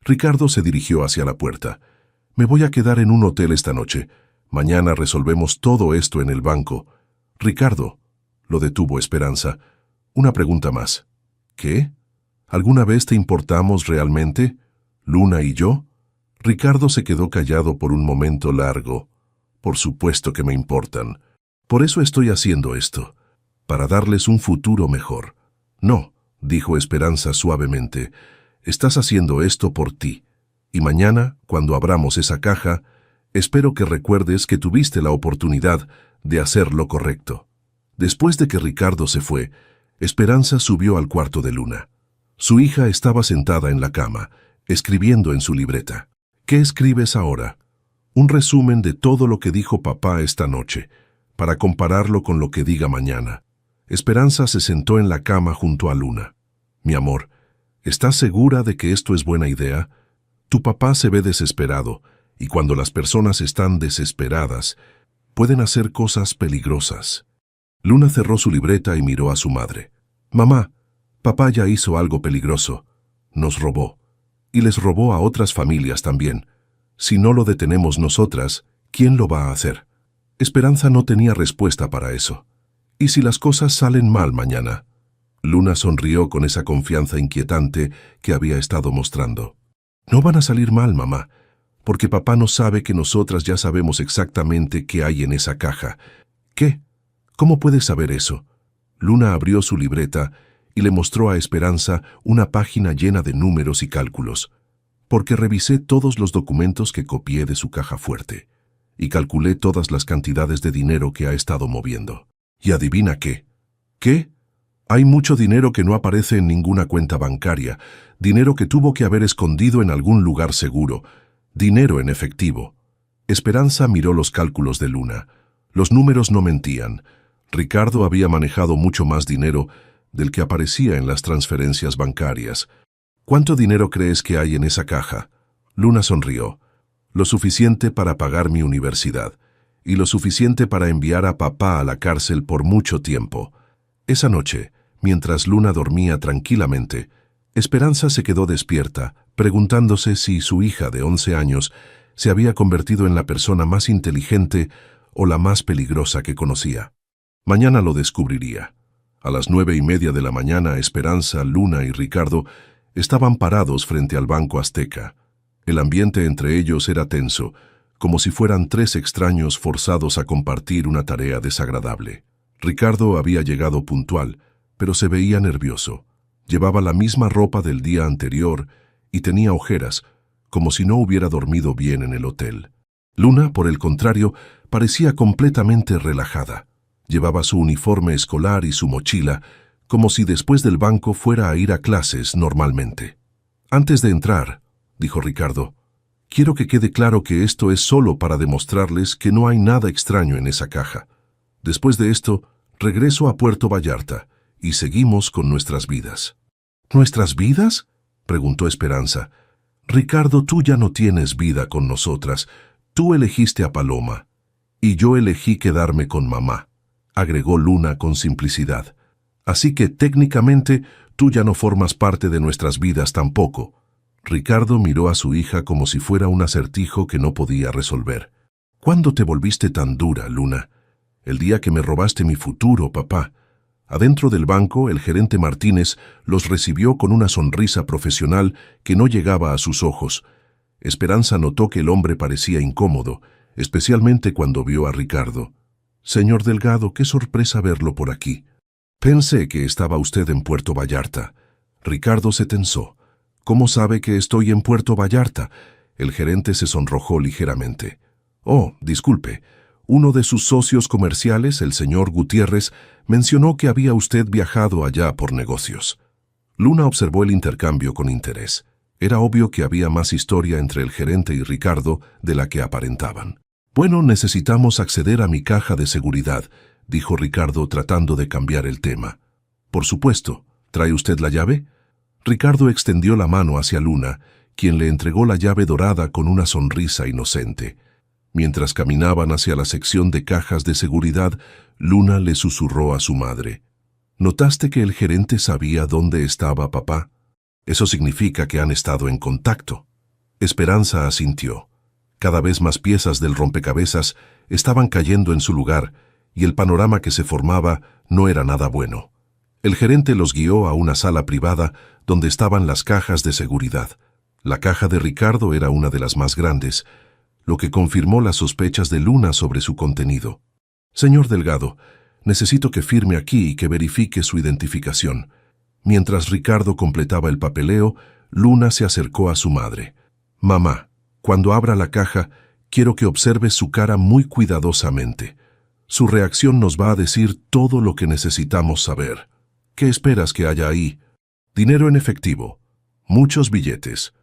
Ricardo se dirigió hacia la puerta. Me voy a quedar en un hotel esta noche. Mañana resolvemos todo esto en el banco. Ricardo, lo detuvo Esperanza. Una pregunta más. ¿Qué? ¿Alguna vez te importamos realmente? ¿Luna y yo? Ricardo se quedó callado por un momento largo. Por supuesto que me importan. Por eso estoy haciendo esto. Para darles un futuro mejor. No, dijo Esperanza suavemente. Estás haciendo esto por ti. Y mañana, cuando abramos esa caja, espero que recuerdes que tuviste la oportunidad de hacer lo correcto. Después de que Ricardo se fue, Esperanza subió al cuarto de Luna. Su hija estaba sentada en la cama, escribiendo en su libreta. ¿Qué escribes ahora? Un resumen de todo lo que dijo papá esta noche, para compararlo con lo que diga mañana. Esperanza se sentó en la cama junto a Luna. Mi amor, ¿estás segura de que esto es buena idea? Tu papá se ve desesperado, y cuando las personas están desesperadas, pueden hacer cosas peligrosas. Luna cerró su libreta y miró a su madre. Mamá, papá ya hizo algo peligroso. Nos robó. Y les robó a otras familias también. Si no lo detenemos nosotras, ¿quién lo va a hacer? Esperanza no tenía respuesta para eso. ¿Y si las cosas salen mal mañana? Luna sonrió con esa confianza inquietante que había estado mostrando. No van a salir mal, mamá, porque papá no sabe que nosotras ya sabemos exactamente qué hay en esa caja. ¿Qué? ¿Cómo puedes saber eso? Luna abrió su libreta y le mostró a Esperanza una página llena de números y cálculos, porque revisé todos los documentos que copié de su caja fuerte y calculé todas las cantidades de dinero que ha estado moviendo. ¿Y adivina qué? ¿Qué? Hay mucho dinero que no aparece en ninguna cuenta bancaria, dinero que tuvo que haber escondido en algún lugar seguro, dinero en efectivo. Esperanza miró los cálculos de Luna. Los números no mentían. Ricardo había manejado mucho más dinero del que aparecía en las transferencias bancarias. ¿Cuánto dinero crees que hay en esa caja? Luna sonrió. Lo suficiente para pagar mi universidad, y lo suficiente para enviar a papá a la cárcel por mucho tiempo. Esa noche, mientras Luna dormía tranquilamente, Esperanza se quedó despierta, preguntándose si su hija de 11 años se había convertido en la persona más inteligente o la más peligrosa que conocía. Mañana lo descubriría. A las 9:30 de la mañana, Esperanza, Luna y Ricardo estaban parados frente al Banco Azteca. El ambiente entre ellos era tenso, como si fueran tres extraños forzados a compartir una tarea desagradable. Ricardo había llegado puntual, pero se veía nervioso. Llevaba la misma ropa del día anterior y tenía ojeras, como si no hubiera dormido bien en el hotel. Luna, por el contrario, parecía completamente relajada. Llevaba su uniforme escolar y su mochila, como si después del banco fuera a ir a clases normalmente. «Antes de entrar», dijo Ricardo, «quiero que quede claro que esto es solo para demostrarles que no hay nada extraño en esa caja. Después de esto, regreso a Puerto Vallarta y seguimos con nuestras vidas». «¿Nuestras vidas?», preguntó Esperanza. «Ricardo, tú ya no tienes vida con nosotras. Tú elegiste a Paloma. Y yo elegí quedarme con mamá», agregó Luna con simplicidad. «Así que técnicamente tú ya no formas parte de nuestras vidas tampoco». Ricardo miró a su hija como si fuera un acertijo que no podía resolver. «¿Cuándo te volviste tan dura, Luna?» «El día que me robaste mi futuro, papá». Adentro del banco, el gerente Martínez los recibió con una sonrisa profesional que no llegaba a sus ojos. Esperanza notó que el hombre parecía incómodo, especialmente cuando vio a Ricardo. «Señor Delgado, qué sorpresa verlo por aquí. Pensé que estaba usted en Puerto Vallarta». Ricardo se tensó. «¿Cómo sabe que estoy en Puerto Vallarta?». El gerente se sonrojó ligeramente. «Oh, disculpe. Uno de sus socios comerciales, el señor Gutiérrez, mencionó que había usted viajado allá por negocios». Luna observó el intercambio con interés. Era obvio que había más historia entre el gerente y Ricardo de la que aparentaban. «Bueno, necesitamos acceder a mi caja de seguridad», dijo Ricardo tratando de cambiar el tema. «Por supuesto. ¿Trae usted la llave?». Ricardo extendió la mano hacia Luna, quien le entregó la llave dorada con una sonrisa inocente. Mientras caminaban hacia la sección de cajas de seguridad, Luna le susurró a su madre. «¿Notaste que el gerente sabía dónde estaba papá? Eso significa que han estado en contacto». Esperanza asintió. Cada vez más piezas del rompecabezas estaban cayendo en su lugar, y el panorama que se formaba no era nada bueno. El gerente los guió a una sala privada donde estaban las cajas de seguridad. La caja de Ricardo era una de las más grandes, lo que confirmó las sospechas de Luna sobre su contenido. «Señor Delgado, necesito que firme aquí y que verifique su identificación». Mientras Ricardo completaba el papeleo, Luna se acercó a su madre. «Mamá, cuando abra la caja, quiero que observe su cara muy cuidadosamente. Su reacción nos va a decir todo lo que necesitamos saber. ¿Qué esperas que haya ahí? Dinero en efectivo, muchos billetes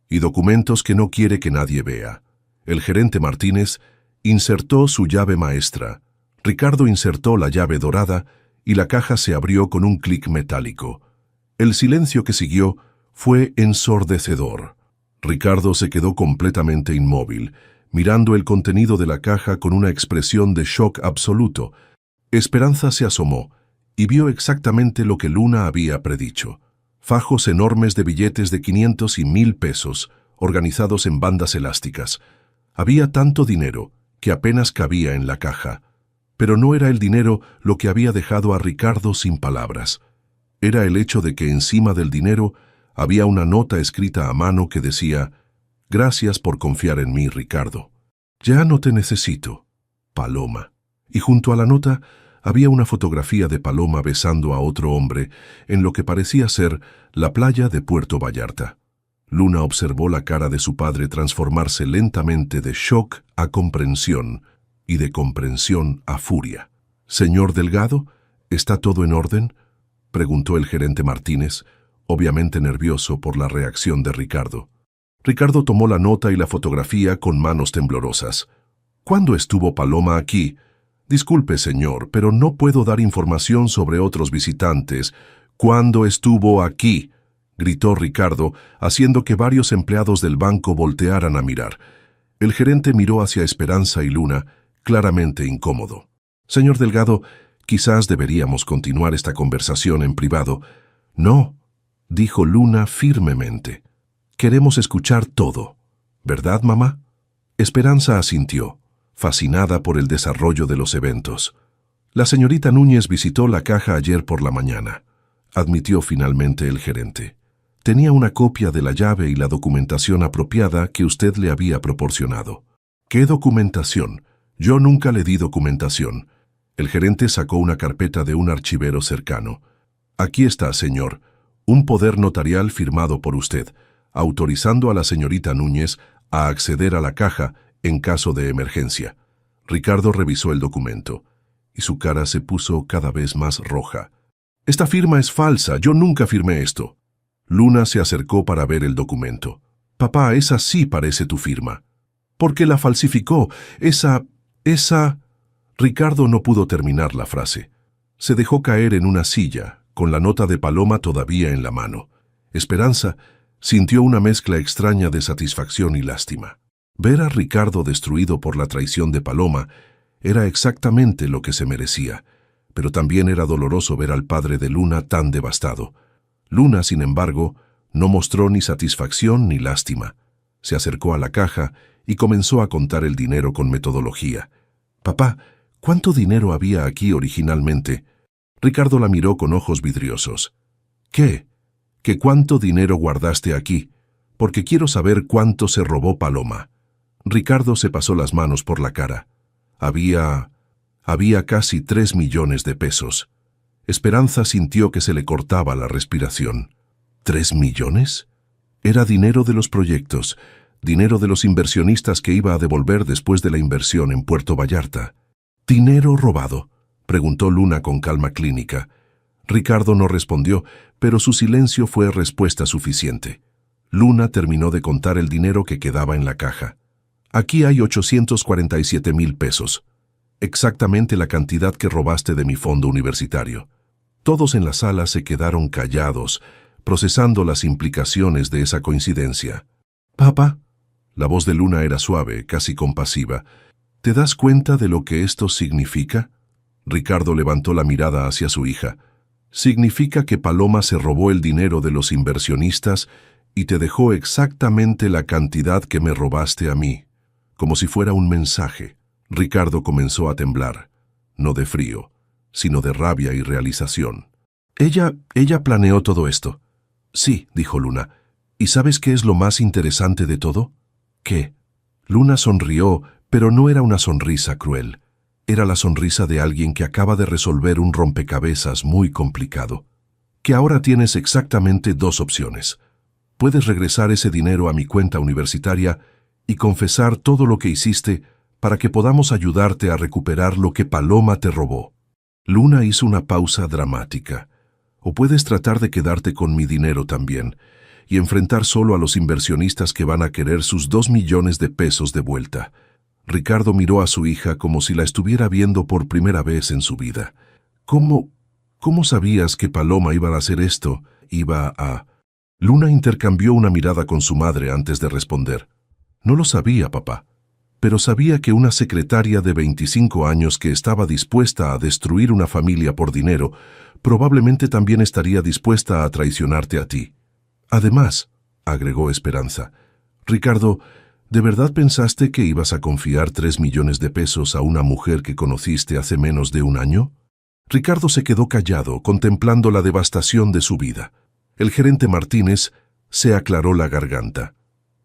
y documentos que no quiere que nadie vea». El gerente Martínez insertó su llave maestra. Ricardo insertó la llave dorada y la caja se abrió con un clic metálico. El silencio que siguió fue ensordecedor. Ricardo se quedó completamente inmóvil, mirando el contenido de la caja con una expresión de shock absoluto. Esperanza se asomó y vio exactamente lo que Luna había predicho. Fajos enormes de billetes de 500 y 1000 pesos, organizados en bandas elásticas. Había tanto dinero que apenas cabía en la caja. Pero no era el dinero lo que había dejado a Ricardo sin palabras. Era el hecho de que encima del dinero había una nota escrita a mano que decía: «Gracias por confiar en mí, Ricardo. Ya no te necesito. Paloma». Y junto a la nota había una fotografía de Paloma besando a otro hombre en lo que parecía ser la playa de Puerto Vallarta. Luna observó la cara de su padre transformarse lentamente de shock a comprensión y de comprensión a furia. «Señor Delgado, ¿está todo en orden?», preguntó el gerente Martínez, obviamente nervioso por la reacción de Ricardo. Ricardo tomó la nota y la fotografía con manos temblorosas. «¿Cuándo estuvo Paloma aquí?». «Disculpe, señor, pero no puedo dar información sobre otros visitantes». «¿Cuándo estuvo aquí?», gritó Ricardo, haciendo que varios empleados del banco voltearan a mirar. El gerente miró hacia Esperanza y Luna, claramente incómodo. «Señor Delgado, quizás deberíamos continuar esta conversación en privado». «No», dijo Luna firmemente. Queremos escuchar todo. ¿Verdad, mamá? Esperanza asintió, fascinada por el desarrollo de los eventos. La señorita Núñez visitó la caja ayer por la mañana, admitió finalmente el gerente. Tenía una copia de la llave y la documentación apropiada que usted le había proporcionado. ¿Qué documentación? Yo nunca le di documentación. El gerente sacó una carpeta de un archivero cercano. Aquí está, señor, un poder notarial firmado por usted, autorizando a la señorita Núñez a acceder a la caja en caso de emergencia. Ricardo revisó el documento, y su cara se puso cada vez más roja. Esta firma es falsa, yo nunca firmé esto. Luna se acercó para ver el documento. Papá, esa sí parece tu firma. ¿Por qué la falsificó? Esa... Ricardo no pudo terminar la frase. Se dejó caer en una silla, con la nota de Paloma todavía en la mano. Esperanza sintió una mezcla extraña de satisfacción y lástima. Ver a Ricardo destruido por la traición de Paloma era exactamente lo que se merecía, pero también era doloroso ver al padre de Luna tan devastado. Luna, sin embargo, no mostró ni satisfacción ni lástima. Se acercó a la caja y comenzó a contar el dinero con metodología. Papá, ¿cuánto dinero había aquí originalmente? Ricardo la miró con ojos vidriosos. ¿Qué? ¿Que cuánto dinero guardaste aquí? Porque quiero saber cuánto se robó Paloma. Ricardo se pasó las manos por la cara. Había casi 3 millones de pesos. Esperanza sintió que se le cortaba la respiración. ¿3 millones? Era dinero de los proyectos, dinero de los inversionistas que iba a devolver después de la inversión en Puerto Vallarta. ¿Dinero robado?, preguntó Luna con calma clínica. Ricardo no respondió, pero su silencio fue respuesta suficiente. Luna terminó de contar el dinero que quedaba en la caja. Aquí hay 847,000 pesos. Exactamente la cantidad que robaste de mi fondo universitario. Todos en la sala se quedaron callados, procesando las implicaciones de esa coincidencia. «Papá», la voz de Luna era suave, casi compasiva, «¿te das cuenta de lo que esto significa?» Ricardo levantó la mirada hacia su hija. «Significa que Paloma se robó el dinero de los inversionistas y te dejó exactamente la cantidad que me robaste a mí», como si fuera un mensaje. Ricardo comenzó a temblar, no de frío, sino de rabia y realización. «¿Ella planeó todo esto?» «Sí», dijo Luna. «¿Y sabes qué es lo más interesante de todo?» «¿Qué?» Luna sonrió, pero no era una sonrisa cruel. Era la sonrisa de alguien que acaba de resolver un rompecabezas muy complicado. «Que ahora tienes exactamente 2 opciones. Puedes regresar ese dinero a mi cuenta universitaria y confesar todo lo que hiciste para que podamos ayudarte a recuperar lo que Paloma te robó». Luna hizo una pausa dramática. «O puedes tratar de quedarte con mi dinero también y enfrentar solo a los inversionistas que van a querer sus 2 millones de pesos de vuelta». Ricardo miró a su hija como si la estuviera viendo por primera vez en su vida. ¿Cómo sabías que Paloma iba a hacer esto? Iba a...» Luna intercambió una mirada con su madre antes de responder. «No lo sabía, papá, pero sabía que una secretaria de 25 años que estaba dispuesta a destruir una familia por dinero, probablemente también estaría dispuesta a traicionarte a ti. Además», agregó Esperanza, «Ricardo, ¿de verdad pensaste que ibas a confiar 3 millones de pesos a una mujer que conociste hace menos de 1 año?» Ricardo se quedó callado, contemplando la devastación de su vida. El gerente Martínez se aclaró la garganta.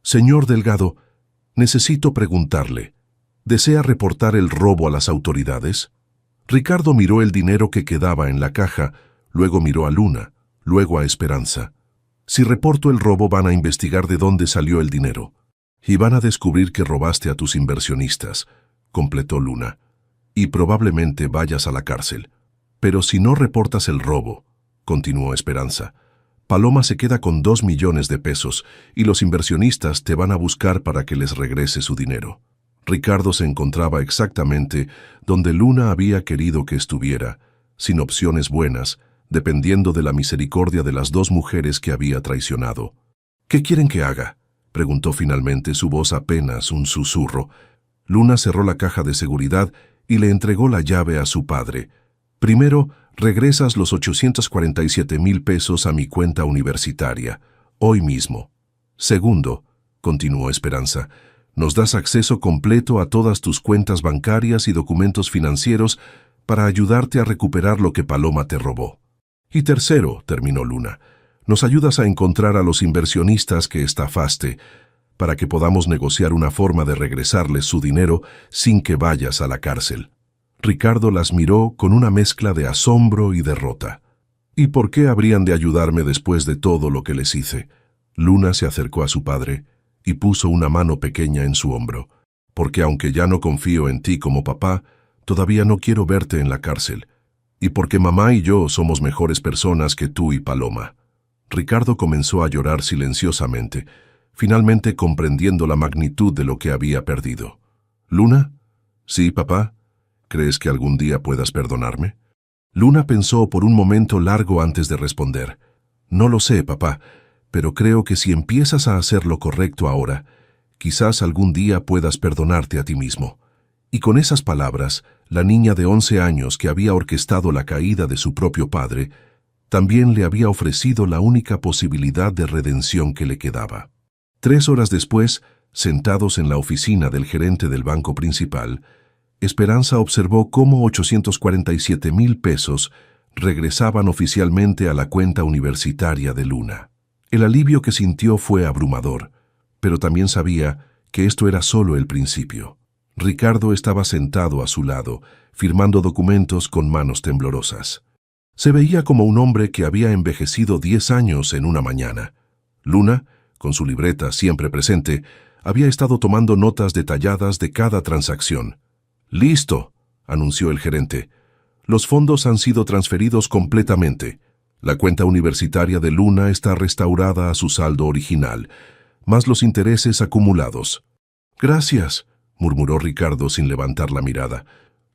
«Señor Delgado, necesito preguntarle, ¿desea reportar el robo a las autoridades?» Ricardo miró el dinero que quedaba en la caja, luego miró a Luna, luego a Esperanza. «Si reporto el robo van a investigar de dónde salió el dinero. Y van a descubrir que robaste a tus inversionistas», completó Luna. «Y probablemente vayas a la cárcel. Pero si no reportas el robo», continuó Esperanza, «Paloma se queda con 2 millones de pesos y los inversionistas te van a buscar para que les regrese su dinero». Ricardo se encontraba exactamente donde Luna había querido que estuviera, sin opciones buenas, dependiendo de la misericordia de las 2 mujeres que había traicionado. «¿Qué quieren que haga?», preguntó finalmente, su voz apenas un susurro. Luna cerró la caja de seguridad y le entregó la llave a su padre. «Primero, regresas los 847,000 pesos a mi cuenta universitaria, hoy mismo. Segundo, continuó Esperanza, nos das acceso completo a todas tus cuentas bancarias y documentos financieros para ayudarte a recuperar lo que Paloma te robó. Y tercero, terminó Luna, nos ayudas a encontrar a los inversionistas que estafaste para que podamos negociar una forma de regresarles su dinero sin que vayas a la cárcel. Ricardo las miró con una mezcla de asombro y derrota. ¿Y por qué habrían de ayudarme después de todo lo que les hice? Luna se acercó a su padre y puso una mano pequeña en su hombro. Porque aunque ya no confío en ti como papá, todavía no quiero verte en la cárcel. Y porque mamá y yo somos mejores personas que tú y Paloma. Ricardo comenzó a llorar silenciosamente, finalmente comprendiendo la magnitud de lo que había perdido. ¿Luna? Sí, papá. ¿Crees que algún día puedas perdonarme? Luna pensó por un momento largo antes de responder. No lo sé, papá, pero creo que si empiezas a hacer lo correcto ahora, quizás algún día puedas perdonarte a ti mismo. Y con esas palabras, la niña de 11 años que había orquestado la caída de su propio padre, también le había ofrecido la única posibilidad de redención que le quedaba. 3 horas después, sentados en la oficina del gerente del banco principal, Esperanza observó cómo 847,000 pesos regresaban oficialmente a la cuenta universitaria de Luna. El alivio que sintió fue abrumador, pero también sabía que esto era solo el principio. Ricardo estaba sentado a su lado, firmando documentos con manos temblorosas. Se veía como un hombre que había envejecido 10 años en una mañana. Luna, con su libreta siempre presente, había estado tomando notas detalladas de cada transacción. «Listo», anunció el gerente. «Los fondos han sido transferidos completamente. La cuenta universitaria de Luna está restaurada a su saldo original, más los intereses acumulados». «Gracias», murmuró Ricardo sin levantar la mirada.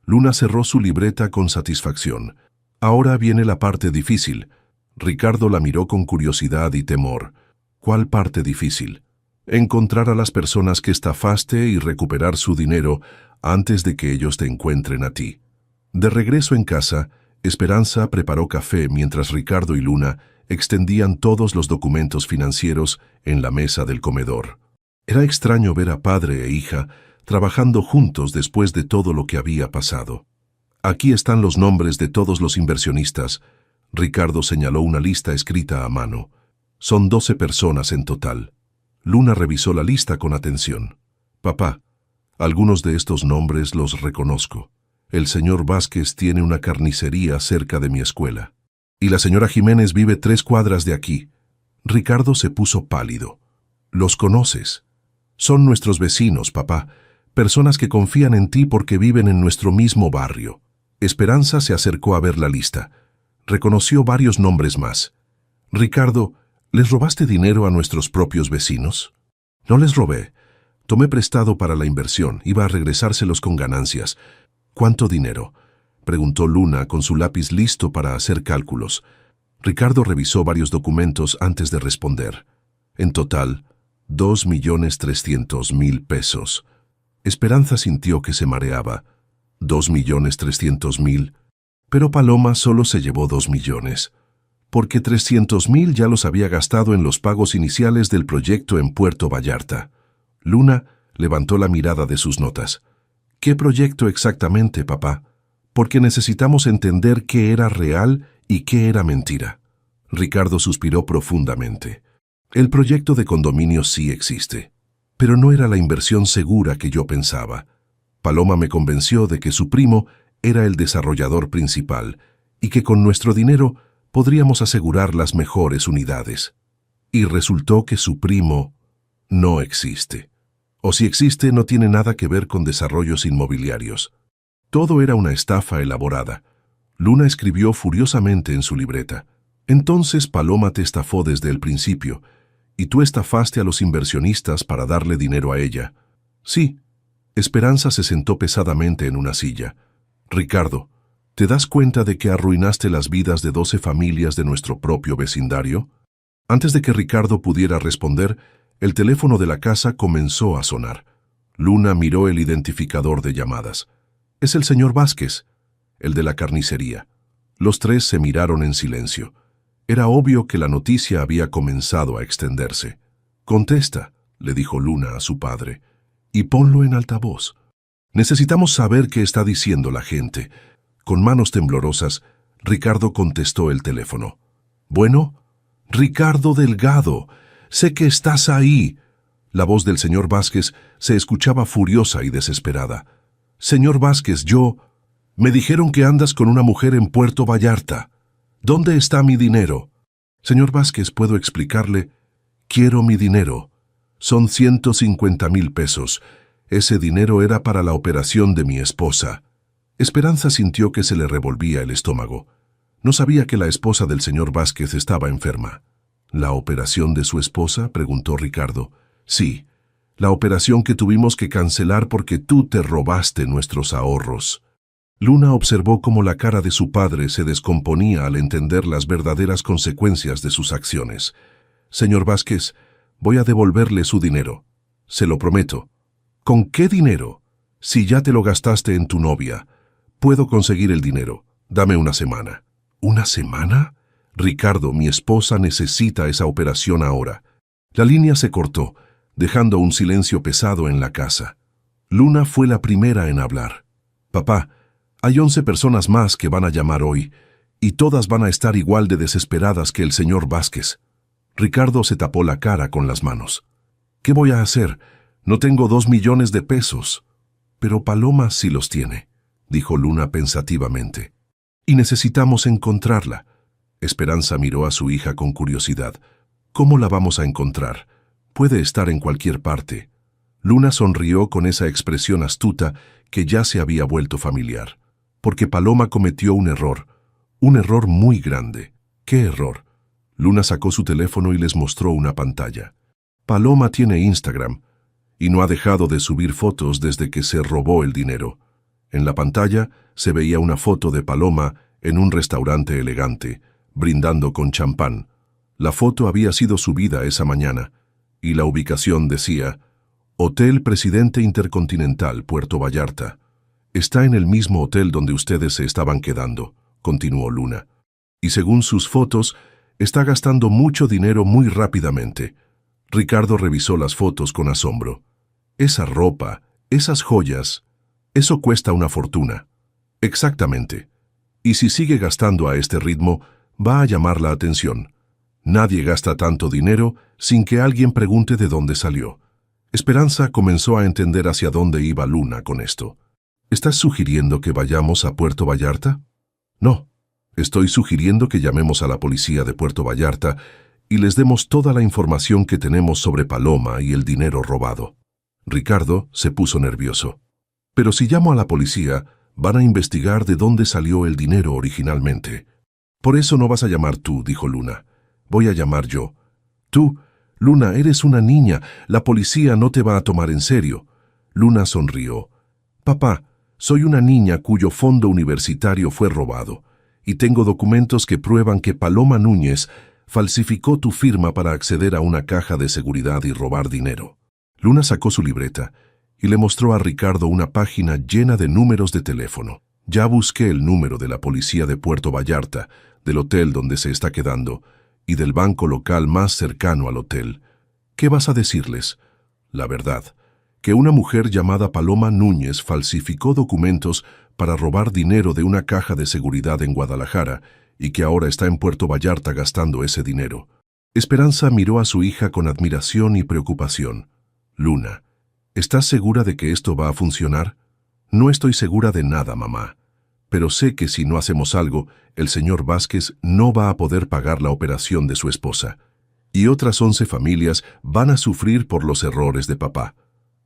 Luna cerró su libreta con satisfacción. «Ahora viene la parte difícil». Ricardo la miró con curiosidad y temor. «¿Cuál parte difícil?» «Encontrar a las personas que estafaste y recuperar su dinero antes de que ellos te encuentren a ti». De regreso en casa, Esperanza preparó café mientras Ricardo y Luna extendían todos los documentos financieros en la mesa del comedor. Era extraño ver a padre e hija trabajando juntos después de todo lo que había pasado. «Aquí están los nombres de todos los inversionistas». Ricardo señaló una lista escrita a mano. «Son 12 personas en total». Luna revisó la lista con atención. «Papá, algunos de estos nombres los reconozco. El señor Vázquez tiene una carnicería cerca de mi escuela. Y la señora Jiménez vive 3 cuadras de aquí». Ricardo se puso pálido. «¿Los conoces?» «Son nuestros vecinos, papá. Personas que confían en ti porque viven en nuestro mismo barrio». Esperanza se acercó a ver la lista. Reconoció varios nombres más. «Ricardo, ¿les robaste dinero a nuestros propios vecinos?» «No les robé. Tomé prestado para la inversión. Iba a regresárselos con ganancias». «¿Cuánto dinero?», preguntó Luna con su lápiz listo para hacer cálculos. Ricardo revisó varios documentos antes de responder. En total, 2,300,000 pesos. Esperanza sintió que se mareaba. 2,300,000. Pero Paloma solo se llevó 2 millones. Porque 300,000 ya los había gastado en los pagos iniciales del proyecto en Puerto Vallarta. Luna levantó la mirada de sus notas. «¿Qué proyecto exactamente, papá? Porque necesitamos entender qué era real y qué era mentira». Ricardo suspiró profundamente. «El proyecto de condominio sí existe, pero no era la inversión segura que yo pensaba. Paloma me convenció de que su primo era el desarrollador principal y que con nuestro dinero podríamos asegurar las mejores unidades. Y resultó que su primo no existe. O si existe, no tiene nada que ver con desarrollos inmobiliarios. Todo era una estafa elaborada». Luna escribió furiosamente en su libreta. «Entonces Paloma te estafó desde el principio, y tú estafaste a los inversionistas para darle dinero a ella». «Sí». Esperanza se sentó pesadamente en una silla. «Ricardo, ¿te das cuenta de que arruinaste las vidas de 12 familias de nuestro propio vecindario?» Antes de que Ricardo pudiera responder, el teléfono de la casa comenzó a sonar. Luna miró el identificador de llamadas. «Es el señor Vázquez, el de la carnicería». Los tres se miraron en silencio. Era obvio que la noticia había comenzado a extenderse. «Contesta», le dijo Luna a su padre, «y ponlo en altavoz. Necesitamos saber qué está diciendo la gente». Con manos temblorosas, Ricardo contestó el teléfono. «Bueno, Ricardo Delgado, sé que estás ahí». La voz del señor Vázquez se escuchaba furiosa y desesperada. «Señor Vázquez, me dijeron que andas con una mujer en Puerto Vallarta. ¿Dónde está mi dinero?» «Señor Vázquez, ¿puedo explicarle? Quiero mi dinero. Son 150,000 pesos. Ese dinero era para la operación de mi esposa». Esperanza sintió que se le revolvía el estómago. No sabía que la esposa del señor Vázquez estaba enferma. «¿La operación de su esposa?», preguntó Ricardo. «Sí, la operación que tuvimos que cancelar porque tú te robaste nuestros ahorros». Luna observó cómo la cara de su padre se descomponía al entender las verdaderas consecuencias de sus acciones. «Señor Vázquez, voy a devolverle su dinero. Se lo prometo». «¿Con qué dinero? Si ya te lo gastaste en tu novia». «Puedo conseguir el dinero. Dame una semana». «¿Una semana?» «Ricardo, mi esposa necesita esa operación ahora». La línea se cortó, dejando un silencio pesado en la casa. Luna fue la primera en hablar. «Papá, hay 11 personas más que van a llamar hoy, y todas van a estar igual de desesperadas que el señor Vázquez». Ricardo se tapó la cara con las manos. «¿Qué voy a hacer? No tengo 2 millones de pesos». «Pero Paloma sí los tiene», dijo Luna pensativamente. «Y necesitamos encontrarla». Esperanza miró a su hija con curiosidad. «¿Cómo la vamos a encontrar? Puede estar en cualquier parte». Luna sonrió con esa expresión astuta que ya se había vuelto familiar. «Porque Paloma cometió un error muy grande». «¿Qué error?» Luna sacó su teléfono y les mostró una pantalla. «Paloma tiene Instagram y no ha dejado de subir fotos desde que se robó el dinero». En la pantalla se veía una foto de Paloma en un restaurante elegante, brindando con champán. La foto había sido subida esa mañana, y la ubicación decía: Hotel Presidente Intercontinental, Puerto Vallarta. «Está en el mismo hotel donde ustedes se estaban quedando», continuó Luna. «Y según sus fotos, está gastando mucho dinero muy rápidamente». Ricardo revisó las fotos con asombro. «Esa ropa, esas joyas, eso cuesta una fortuna». «Exactamente. Y si sigue gastando a este ritmo, va a llamar la atención. Nadie gasta tanto dinero sin que alguien pregunte de dónde salió». Esperanza comenzó a entender hacia dónde iba Luna con esto. «¿Estás sugiriendo que vayamos a Puerto Vallarta?» «No. Estoy sugiriendo que llamemos a la policía de Puerto Vallarta y les demos toda la información que tenemos sobre Paloma y el dinero robado». Ricardo se puso nervioso. «Pero si llamo a la policía, van a investigar de dónde salió el dinero originalmente». «Por eso no vas a llamar tú», dijo Luna. «Voy a llamar yo». «Tú, Luna, eres una niña. La policía no te va a tomar en serio». Luna sonrió. «Papá, soy una niña cuyo fondo universitario fue robado, y tengo documentos que prueban que Paloma Núñez falsificó tu firma para acceder a una caja de seguridad y robar dinero». Luna sacó su libreta y le mostró a Ricardo una página llena de números de teléfono. «Ya busqué el número de la policía de Puerto Vallarta, del hotel donde se está quedando, y del banco local más cercano al hotel. ¿Qué vas a decirles?» «La verdad, que una mujer llamada Paloma Núñez falsificó documentos para robar dinero de una caja de seguridad en Guadalajara y que ahora está en Puerto Vallarta gastando ese dinero». Esperanza miró a su hija con admiración y preocupación. «Luna, ¿estás segura de que esto va a funcionar?» «No estoy segura de nada, mamá. Pero sé que si no hacemos algo, el señor Vázquez no va a poder pagar la operación de su esposa. Y otras 11 familias van a sufrir por los errores de papá».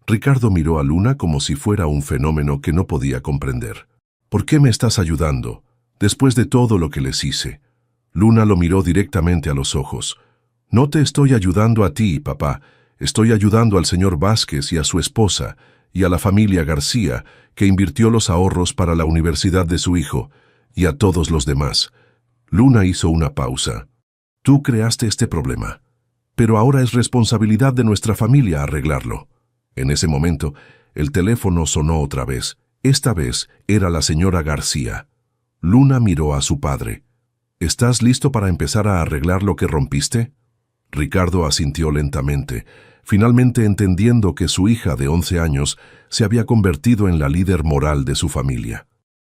Ricardo miró a Luna como si fuera un fenómeno que no podía comprender. «¿Por qué me estás ayudando, después de todo lo que les hice?» Luna lo miró directamente a los ojos. «No te estoy ayudando a ti, papá. Estoy ayudando al señor Vázquez y a su esposa, y a la familia García, que invirtió los ahorros para la universidad de su hijo, y a todos los demás». Luna hizo una pausa. «Tú creaste este problema, pero ahora es responsabilidad de nuestra familia arreglarlo». En ese momento, el teléfono sonó otra vez. Esta vez era la señora García. Luna miró a su padre. ¿Estás listo para empezar a arreglar lo que rompiste? Ricardo asintió lentamente, finalmente entendiendo que su hija de 11 años se había convertido en la líder moral de su familia,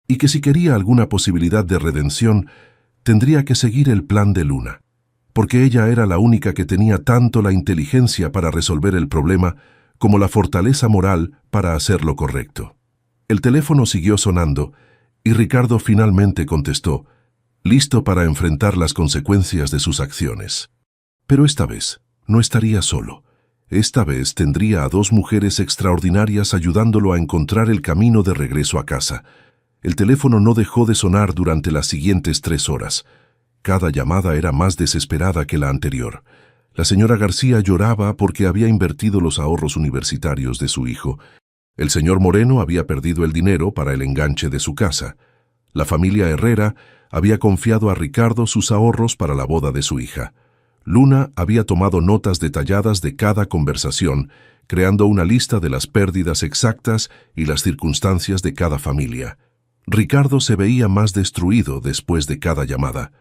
y que si quería alguna posibilidad de redención, tendría que seguir el plan de Luna, porque ella era la única que tenía tanto la inteligencia para resolver el problema como la fortaleza moral para hacer lo correcto. El teléfono siguió sonando y Ricardo finalmente contestó, listo para enfrentar las consecuencias de sus acciones. Pero esta vez no estaría solo. Esta vez tendría a 2 mujeres extraordinarias ayudándolo a encontrar el camino de regreso a casa. El teléfono no dejó de sonar durante las siguientes 3 horas. Cada llamada era más desesperada que la anterior. La señora García lloraba porque había invertido los ahorros universitarios de su hijo. El señor Moreno había perdido el dinero para el enganche de su casa. La familia Herrera había confiado a Ricardo sus ahorros para la boda de su hija. Luna había tomado notas detalladas de cada conversación, creando una lista de las pérdidas exactas y las circunstancias de cada familia. Ricardo se veía más destruido después de cada llamada.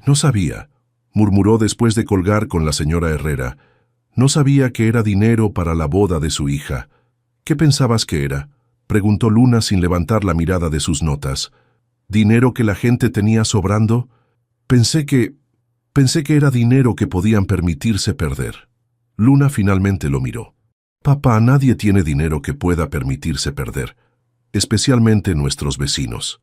No sabía, murmuró después de colgar con la señora Herrera. No sabía que era dinero para la boda de su hija. ¿Qué pensabas que era?, preguntó Luna sin levantar la mirada de sus notas. ¿Dinero que la gente tenía sobrando? Pensé que era dinero que podían permitirse perder. Luna finalmente lo miró. Papá, nadie tiene dinero que pueda permitirse perder, especialmente nuestros vecinos.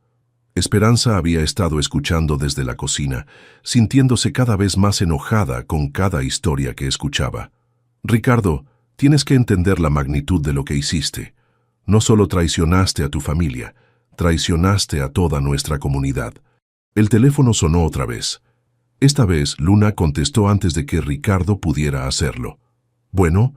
Esperanza había estado escuchando desde la cocina, sintiéndose cada vez más enojada con cada historia que escuchaba. Ricardo, tienes que entender la magnitud de lo que hiciste. No solo traicionaste a tu familia, traicionaste a toda nuestra comunidad. El teléfono sonó otra vez. Esta vez Luna contestó antes de que Ricardo pudiera hacerlo. Bueno,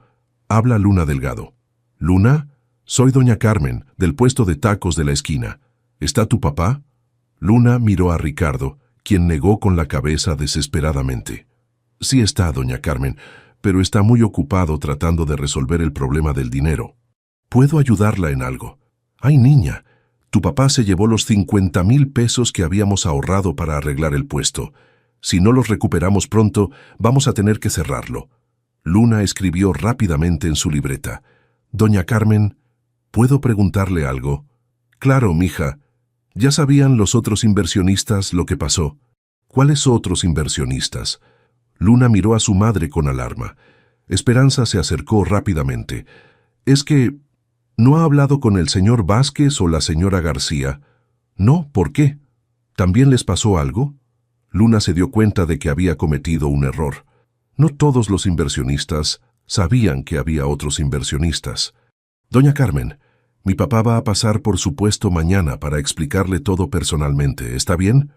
habla Luna Delgado. Luna, soy doña Carmen, del puesto de tacos de la esquina. ¿Está tu papá? Luna miró a Ricardo, quien negó con la cabeza desesperadamente. Sí está, doña Carmen, pero está muy ocupado tratando de resolver el problema del dinero. ¿Puedo ayudarla en algo? Ay, niña, tu papá se llevó los 50,000 pesos que habíamos ahorrado para arreglar el puesto. Si no los recuperamos pronto, vamos a tener que cerrarlo. Luna escribió rápidamente en su libreta. Doña Carmen, ¿puedo preguntarle algo? Claro, mija. ¿Ya sabían los otros inversionistas lo que pasó? ¿Cuáles otros inversionistas? Luna miró a su madre con alarma. Esperanza se acercó rápidamente. Es que ¿no ha hablado con el señor Vázquez o la señora García? No, ¿por qué? ¿También les pasó algo? Luna se dio cuenta de que había cometido un error. No todos los inversionistas sabían que había otros inversionistas. Doña Carmen, mi papá va a pasar por su puesto mañana para explicarle todo personalmente. ¿Está bien?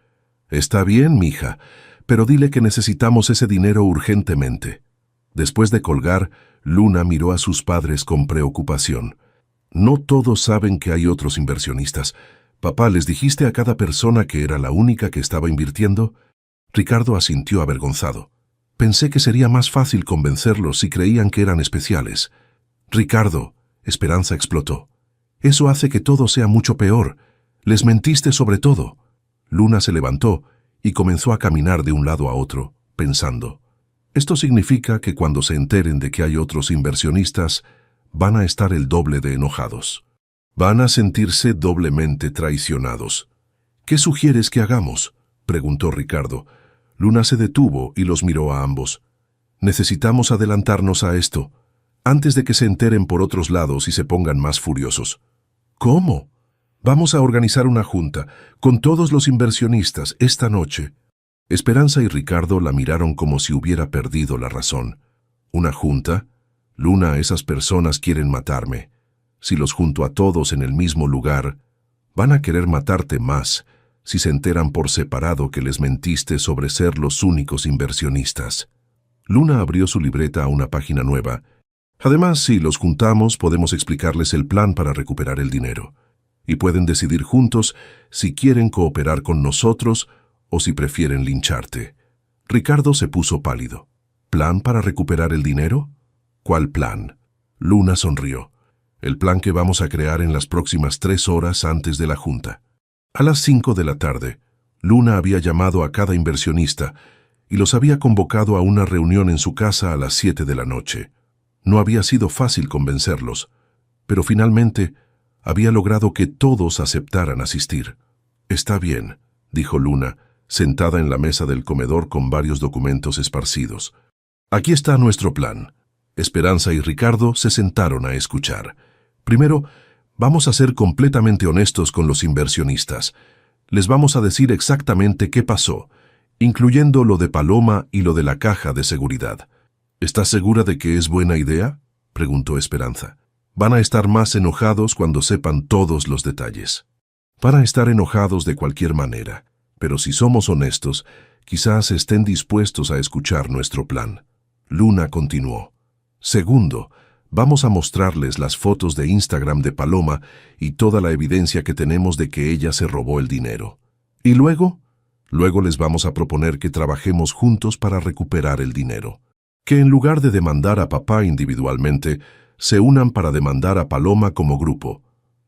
Está bien, mija, pero dile que necesitamos ese dinero urgentemente. Después de colgar, Luna miró a sus padres con preocupación. No todos saben que hay otros inversionistas. Papá, ¿les dijiste a cada persona que era la única que estaba invirtiendo? Ricardo asintió avergonzado. Pensé que sería más fácil convencerlos si creían que eran especiales. Ricardo, Esperanza explotó. Eso hace que todo sea mucho peor. Les mentiste sobre todo. Luna se levantó y comenzó a caminar de un lado a otro, pensando. Esto significa que cuando se enteren de que hay otros inversionistas, van a estar el doble de enojados. Van a sentirse doblemente traicionados. ¿Qué sugieres que hagamos?, preguntó Ricardo. Luna se detuvo y los miró a ambos. Necesitamos adelantarnos a esto, antes de que se enteren por otros lados y se pongan más furiosos. ¿Cómo? Vamos a organizar una junta con todos los inversionistas esta noche. Esperanza y Ricardo la miraron como si hubiera perdido la razón. ¿Una junta? Luna, esas personas quieren matarme. Si los junto a todos en el mismo lugar, van a querer matarte más si se enteran por separado que les mentiste sobre ser los únicos inversionistas. Luna abrió su libreta a una página nueva. Además, si los juntamos, podemos explicarles el plan para recuperar el dinero. Y pueden decidir juntos si quieren cooperar con nosotros o si prefieren lincharte. Ricardo se puso pálido. ¿Plan para recuperar el dinero? ¿Cuál plan? Luna sonrió. El plan que vamos a crear en las próximas 3 horas antes de la junta. A las 5 de la tarde, Luna había llamado a cada inversionista y los había convocado a una reunión en su casa a las 7 de la noche. No había sido fácil convencerlos, pero finalmente había logrado que todos aceptaran asistir. «Está bien», dijo Luna, sentada en la mesa del comedor con varios documentos esparcidos. «Aquí está nuestro plan». Esperanza y Ricardo se sentaron a escuchar. «Primero, vamos a ser completamente honestos con los inversionistas. Les vamos a decir exactamente qué pasó, incluyendo lo de Paloma y lo de la caja de seguridad». «¿Estás segura de que es buena idea?», preguntó Esperanza. «Van a estar más enojados cuando sepan todos los detalles». «Van a estar enojados de cualquier manera, pero si somos honestos, quizás estén dispuestos a escuchar nuestro plan». Luna continuó. «Segundo, vamos a mostrarles las fotos de Instagram de Paloma y toda la evidencia que tenemos de que ella se robó el dinero. ¿Y luego? Luego les vamos a proponer que trabajemos juntos para recuperar el dinero. Que en lugar de demandar a papá individualmente, se unan para demandar a Paloma como grupo».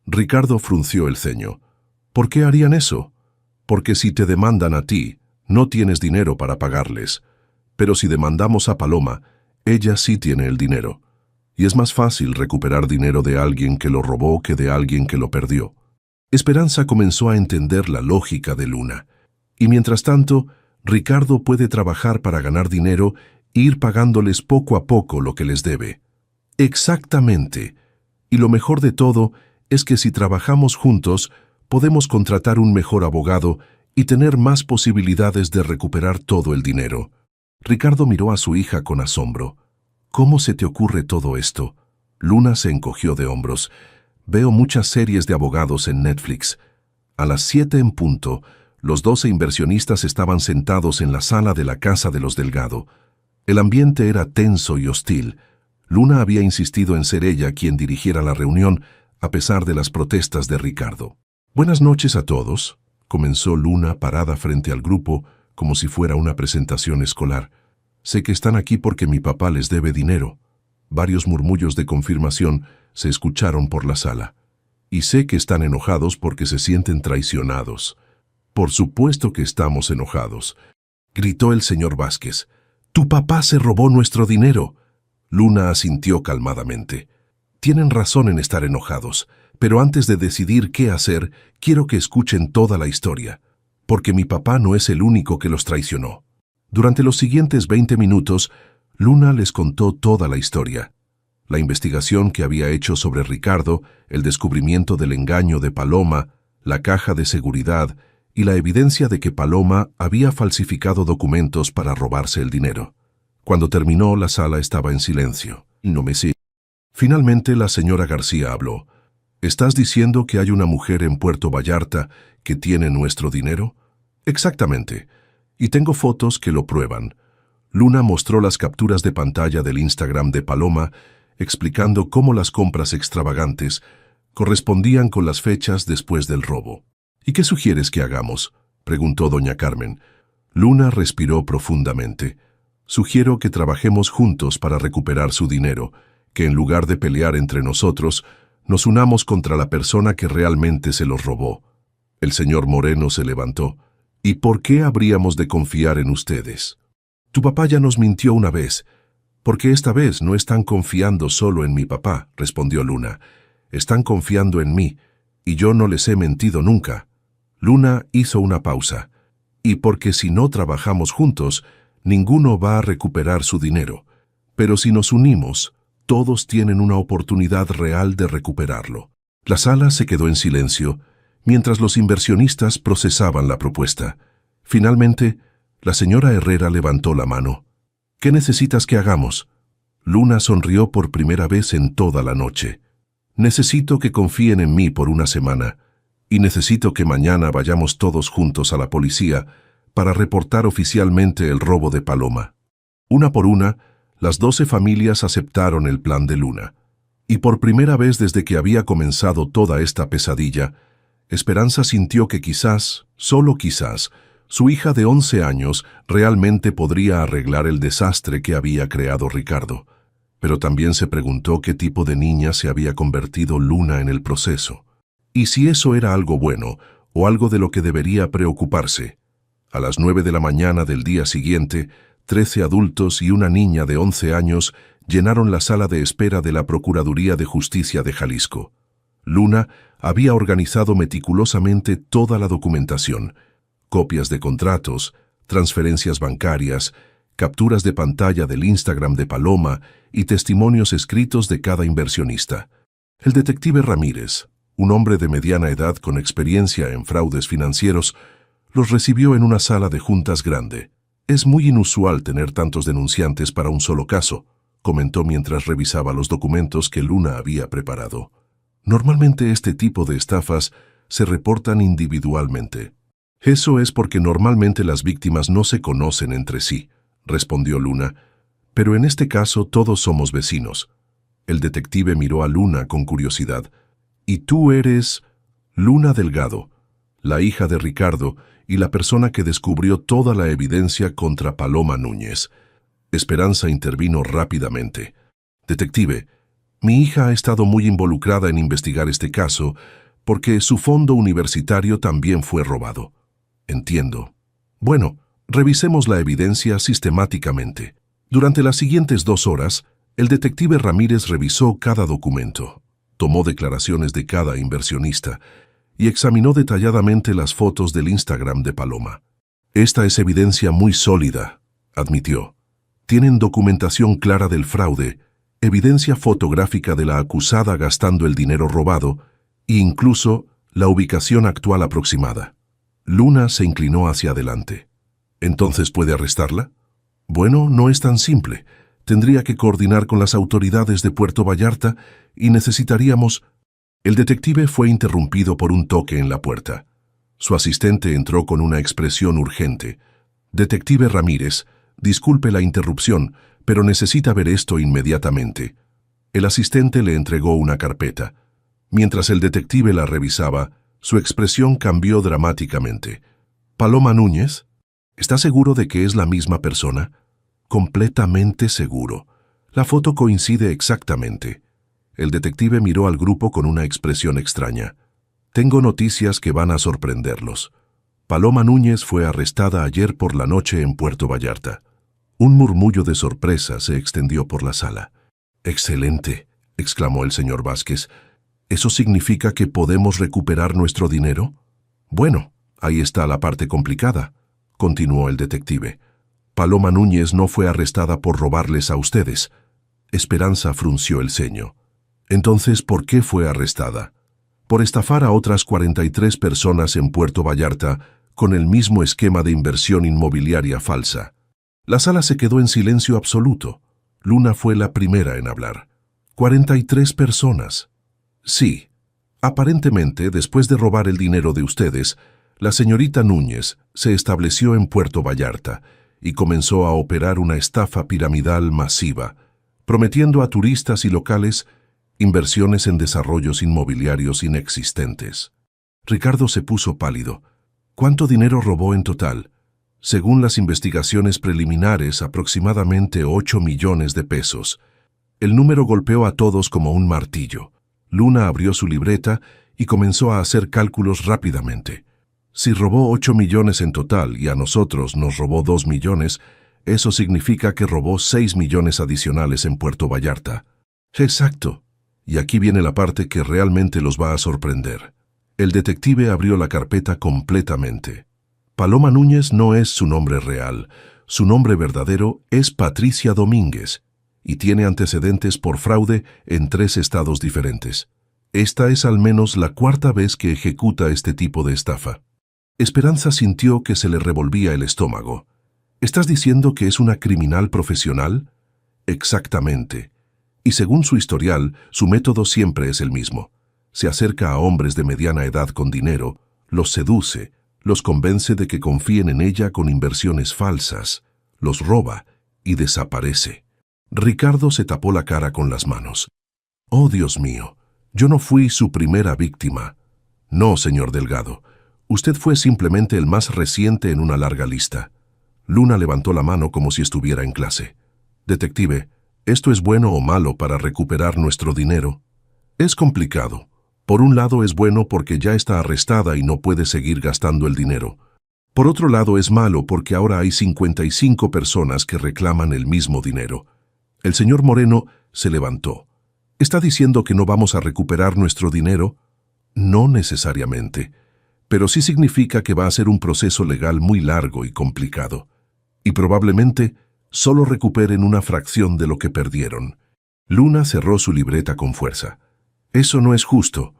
Ricardo frunció el ceño. «¿Por qué harían eso?». «Porque si te demandan a ti, no tienes dinero para pagarles. Pero si demandamos a Paloma, ella sí tiene el dinero. Y es más fácil recuperar dinero de alguien que lo robó que de alguien que lo perdió». Esperanza comenzó a entender la lógica de Luna. Y mientras tanto, Ricardo puede trabajar para ganar dinero e ir pagándoles poco a poco lo que les debe. Exactamente. Y lo mejor de todo es que si trabajamos juntos, podemos contratar un mejor abogado y tener más posibilidades de recuperar todo el dinero. Ricardo miró a su hija con asombro. «¿Cómo se te ocurre todo esto?». Luna se encogió de hombros. «Veo muchas series de abogados en Netflix». A las 7 en punto, los 12 inversionistas estaban sentados en la sala de la casa de los Delgado. El ambiente era tenso y hostil. Luna había insistido en ser ella quien dirigiera la reunión, a pesar de las protestas de Ricardo. «Buenas noches a todos», comenzó Luna parada frente al grupo como si fuera una presentación escolar. «Sé que están aquí porque mi papá les debe dinero». Varios murmullos de confirmación se escucharon por la sala. «Y sé que están enojados porque se sienten traicionados». «Por supuesto que estamos enojados», gritó el señor Vázquez. «Tu papá se robó nuestro dinero». Luna asintió calmadamente. «Tienen razón en estar enojados, pero antes de decidir qué hacer, quiero que escuchen toda la historia, porque mi papá no es el único que los traicionó». Durante los siguientes 20 minutos, Luna les contó toda la historia. La investigación que había hecho sobre Ricardo, el descubrimiento del engaño de Paloma, la caja de seguridad y la evidencia de que Paloma había falsificado documentos para robarse el dinero. Cuando terminó, la sala estaba en silencio. «No me sé». Finalmente, la señora García habló. «¿Estás diciendo que hay una mujer en Puerto Vallarta que tiene nuestro dinero?». «Exactamente. Y tengo fotos que lo prueban». Luna mostró las capturas de pantalla del Instagram de Paloma, explicando cómo las compras extravagantes correspondían con las fechas después del robo. «¿Y qué sugieres que hagamos?», preguntó doña Carmen. Luna respiró profundamente. «Sugiero que trabajemos juntos para recuperar su dinero, que en lugar de pelear entre nosotros, nos unamos contra la persona que realmente se los robó». El señor Moreno se levantó. «¿Y por qué habríamos de confiar en ustedes? Tu papá ya nos mintió una vez». «Porque esta vez no están confiando solo en mi papá», respondió Luna. «Están confiando en mí, y yo no les he mentido nunca». Luna hizo una pausa. «Y porque si no trabajamos juntos, ninguno va a recuperar su dinero. Pero si nos unimos, todos tienen una oportunidad real de recuperarlo». La sala se quedó en silencio, mientras los inversionistas procesaban la propuesta. Finalmente, la señora Herrera levantó la mano. «¿Qué necesitas que hagamos?». Luna sonrió por primera vez en toda la noche. «Necesito que confíen en mí por una semana, y necesito que mañana vayamos todos juntos a la policía para reportar oficialmente el robo de Paloma». Una por una, las 12 familias aceptaron el plan de Luna. Y por primera vez desde que había comenzado toda esta pesadilla, Esperanza sintió que quizás, solo quizás, su hija de 11 años realmente podría arreglar el desastre que había creado Ricardo. Pero también se preguntó qué tipo de niña se había convertido Luna en el proceso. Y si eso era algo bueno o algo de lo que debería preocuparse. A las 9 de la mañana del día siguiente, 13 adultos y una niña de 11 años llenaron la sala de espera de la Procuraduría de Justicia de Jalisco. Luna había organizado meticulosamente toda la documentación: copias de contratos, transferencias bancarias, capturas de pantalla del Instagram de Paloma y testimonios escritos de cada inversionista. El detective Ramírez, un hombre de mediana edad con experiencia en fraudes financieros, los recibió en una sala de juntas grande. «Es muy inusual tener tantos denunciantes para un solo caso», comentó mientras revisaba los documentos que Luna había preparado. «Normalmente este tipo de estafas se reportan individualmente». «Eso es porque normalmente las víctimas no se conocen entre sí», respondió Luna, «pero en este caso todos somos vecinos». El detective miró a Luna con curiosidad. «¿Y tú eres...?» «Luna Delgado, la hija de Ricardo y la persona que descubrió toda la evidencia contra Paloma Núñez». Esperanza intervino rápidamente. «Detective, mi hija ha estado muy involucrada en investigar este caso porque su fondo universitario también fue robado». «Entiendo. Bueno, revisemos la evidencia sistemáticamente». Durante las siguientes 2 horas, el detective Ramírez revisó cada documento, tomó declaraciones de cada inversionista y examinó detalladamente las fotos del Instagram de Paloma. «Esta es evidencia muy sólida», admitió. «Tienen documentación clara del fraude, evidencia fotográfica de la acusada gastando el dinero robado e incluso la ubicación actual aproximada». Luna se inclinó hacia adelante. «¿Entonces puede arrestarla?». «Bueno, no es tan simple. Tendría que coordinar con las autoridades de Puerto Vallarta y necesitaríamos...». El detective fue interrumpido por un toque en la puerta. Su asistente entró con una expresión urgente. «Detective Ramírez, disculpe la interrupción, pero necesita ver esto inmediatamente». El asistente le entregó una carpeta. Mientras el detective la revisaba, su expresión cambió dramáticamente. «¿Paloma Núñez? ¿Está seguro de que es la misma persona?». «Completamente seguro. La foto coincide exactamente». El detective miró al grupo con una expresión extraña. «Tengo noticias que van a sorprenderlos. Paloma Núñez fue arrestada ayer por la noche en Puerto Vallarta». Un murmullo de sorpresa se extendió por la sala. «Excelente», exclamó el señor Vázquez. «¿Eso significa que podemos recuperar nuestro dinero?». «Bueno, ahí está la parte complicada», continuó el detective. «Paloma Núñez no fue arrestada por robarles a ustedes». Esperanza frunció el ceño. «Entonces, ¿por qué fue arrestada?». «Por estafar a otras 43 personas en Puerto Vallarta con el mismo esquema de inversión inmobiliaria falsa». La sala se quedó en silencio absoluto. Luna fue la primera en hablar. «¿43 personas?» «Sí. Aparentemente, después de robar el dinero de ustedes, la señorita Núñez se estableció en Puerto Vallarta y comenzó a operar una estafa piramidal masiva, prometiendo a turistas y locales inversiones en desarrollos inmobiliarios inexistentes». Ricardo se puso pálido. «¿Cuánto dinero robó en total?». «Según las investigaciones preliminares, aproximadamente 8 millones de pesos». El número golpeó a todos como un martillo. Luna abrió su libreta y comenzó a hacer cálculos rápidamente. «Si robó 8 millones en total y a nosotros nos robó 2 millones, eso significa que robó 6 millones adicionales en Puerto Vallarta». «Exacto. Y aquí viene la parte que realmente los va a sorprender». El detective abrió la carpeta completamente. Paloma Núñez no es su nombre real. Su nombre verdadero es Patricia Domínguez y tiene antecedentes por fraude en 3 estados diferentes. Esta es al menos la 4ª vez que ejecuta este tipo de estafa. Esperanza sintió que se le revolvía el estómago. «¿Estás diciendo que es una criminal profesional?». «Exactamente. Y según su historial, su método siempre es el mismo. Se acerca a hombres de mediana edad con dinero, los seduce, los convence de que confíen en ella con inversiones falsas, los roba y desaparece». Ricardo se tapó la cara con las manos. «Oh, Dios mío, yo no fui su primera víctima». «No, señor Delgado. Usted fue simplemente el más reciente en una larga lista». Luna levantó la mano como si estuviera en clase. «Detective, ¿esto es bueno o malo para recuperar nuestro dinero?». «Es complicado. Por un lado es bueno porque ya está arrestada y no puede seguir gastando el dinero. Por otro lado es malo porque ahora hay 55 personas que reclaman el mismo dinero. El señor Moreno se levantó. ¿Está diciendo que no vamos a recuperar nuestro dinero? No necesariamente, pero sí significa que va a ser un proceso legal muy largo y complicado. Y probablemente solo recuperen una fracción de lo que perdieron. Luna cerró su libreta con fuerza. Eso no es justo.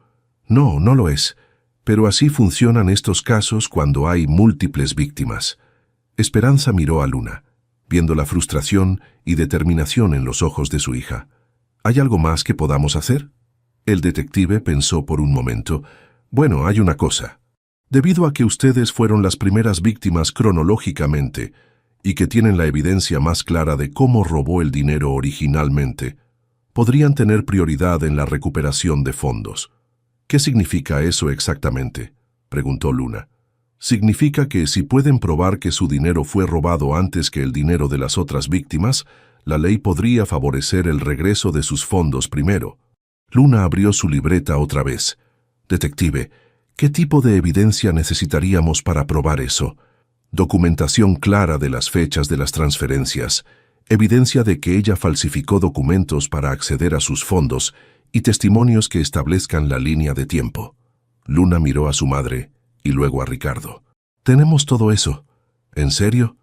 No, no lo es. Pero así funcionan estos casos cuando hay múltiples víctimas. Esperanza miró a Luna, viendo la frustración y determinación en los ojos de su hija. ¿Hay algo más que podamos hacer? El detective pensó por un momento. Bueno, hay una cosa. Debido a que ustedes fueron las primeras víctimas cronológicamente y que tienen la evidencia más clara de cómo robó el dinero originalmente, podrían tener prioridad en la recuperación de fondos. ¿Qué significa eso exactamente?, preguntó Luna. Significa que si pueden probar que su dinero fue robado antes que el dinero de las otras víctimas, la ley podría favorecer el regreso de sus fondos primero. Luna abrió su libreta otra vez. Detective, ¿qué tipo de evidencia necesitaríamos para probar eso? Documentación clara de las fechas de las transferencias, evidencia de que ella falsificó documentos para acceder a sus fondos y testimonios que establezcan la línea de tiempo. Luna miró a su madre y luego a Ricardo. «Tenemos todo eso». «¿En serio?»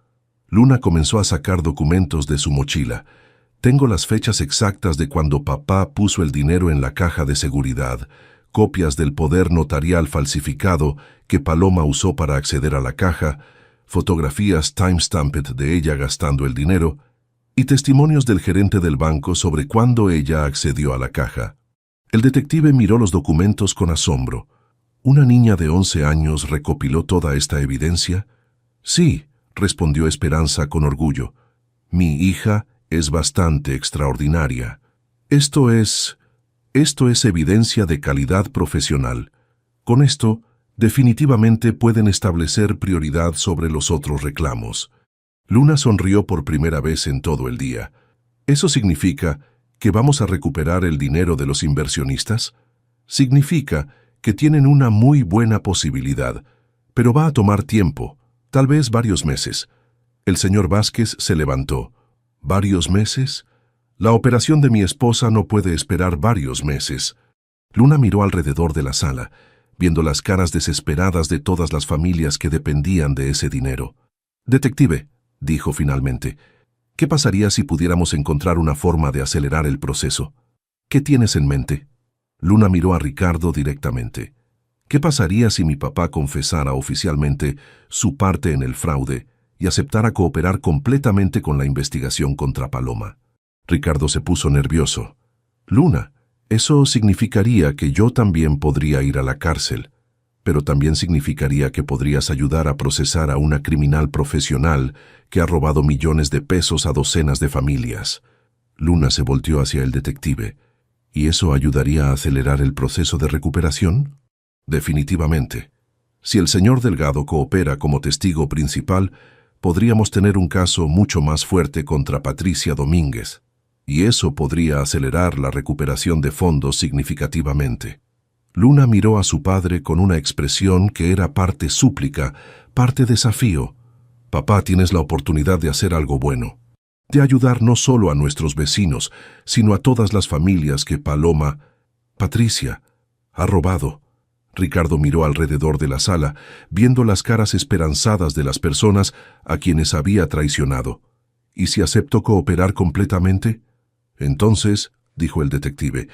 Luna comenzó a sacar documentos de su mochila. «Tengo las fechas exactas de cuando papá puso el dinero en la caja de seguridad, copias del poder notarial falsificado que Paloma usó para acceder a la caja, fotografías timestamped de ella gastando el dinero y testimonios del gerente del banco sobre cuándo ella accedió a la caja». El detective miró los documentos con asombro. ¿Una niña de 11 años recopiló toda esta evidencia? «Sí», respondió Esperanza con orgullo. «Mi hija es bastante extraordinaria. Esto es evidencia de calidad profesional. Con esto, definitivamente pueden establecer prioridad sobre los otros reclamos». Luna sonrió por primera vez en todo el día. «¿Eso significa que vamos a recuperar el dinero de los inversionistas?» «Significa que tienen una muy buena posibilidad, pero va a tomar tiempo, tal vez varios meses». El señor Vázquez se levantó. «¿Varios meses? La operación de mi esposa no puede esperar varios meses». Luna miró alrededor de la sala, viendo las caras desesperadas de todas las familias que dependían de ese dinero. «Detective», dijo finalmente, «¿qué pasaría si pudiéramos encontrar una forma de acelerar el proceso? ¿Qué tienes en mente?» Luna miró a Ricardo directamente. «¿Qué pasaría si mi papá confesara oficialmente su parte en el fraude y aceptara cooperar completamente con la investigación contra Paloma?» Ricardo se puso nervioso. «Luna, eso significaría que yo también podría ir a la cárcel, pero también significaría que podrías ayudar a procesar a una criminal profesional que ha robado millones de pesos a docenas de familias». Luna se volteó hacia el detective. «¿Y eso ayudaría a acelerar el proceso de recuperación?» «Definitivamente. Si el señor Delgado coopera como testigo principal, podríamos tener un caso mucho más fuerte contra Patricia Domínguez, y eso podría acelerar la recuperación de fondos significativamente». Luna miró a su padre con una expresión que era parte súplica, parte desafío. «Papá, tienes la oportunidad de hacer algo bueno, de ayudar no solo a nuestros vecinos, sino a todas las familias que Patricia, ha robado». Ricardo miró alrededor de la sala, viendo las caras esperanzadas de las personas a quienes había traicionado. «¿Y si acepto cooperar completamente?» «Entonces», dijo el detective,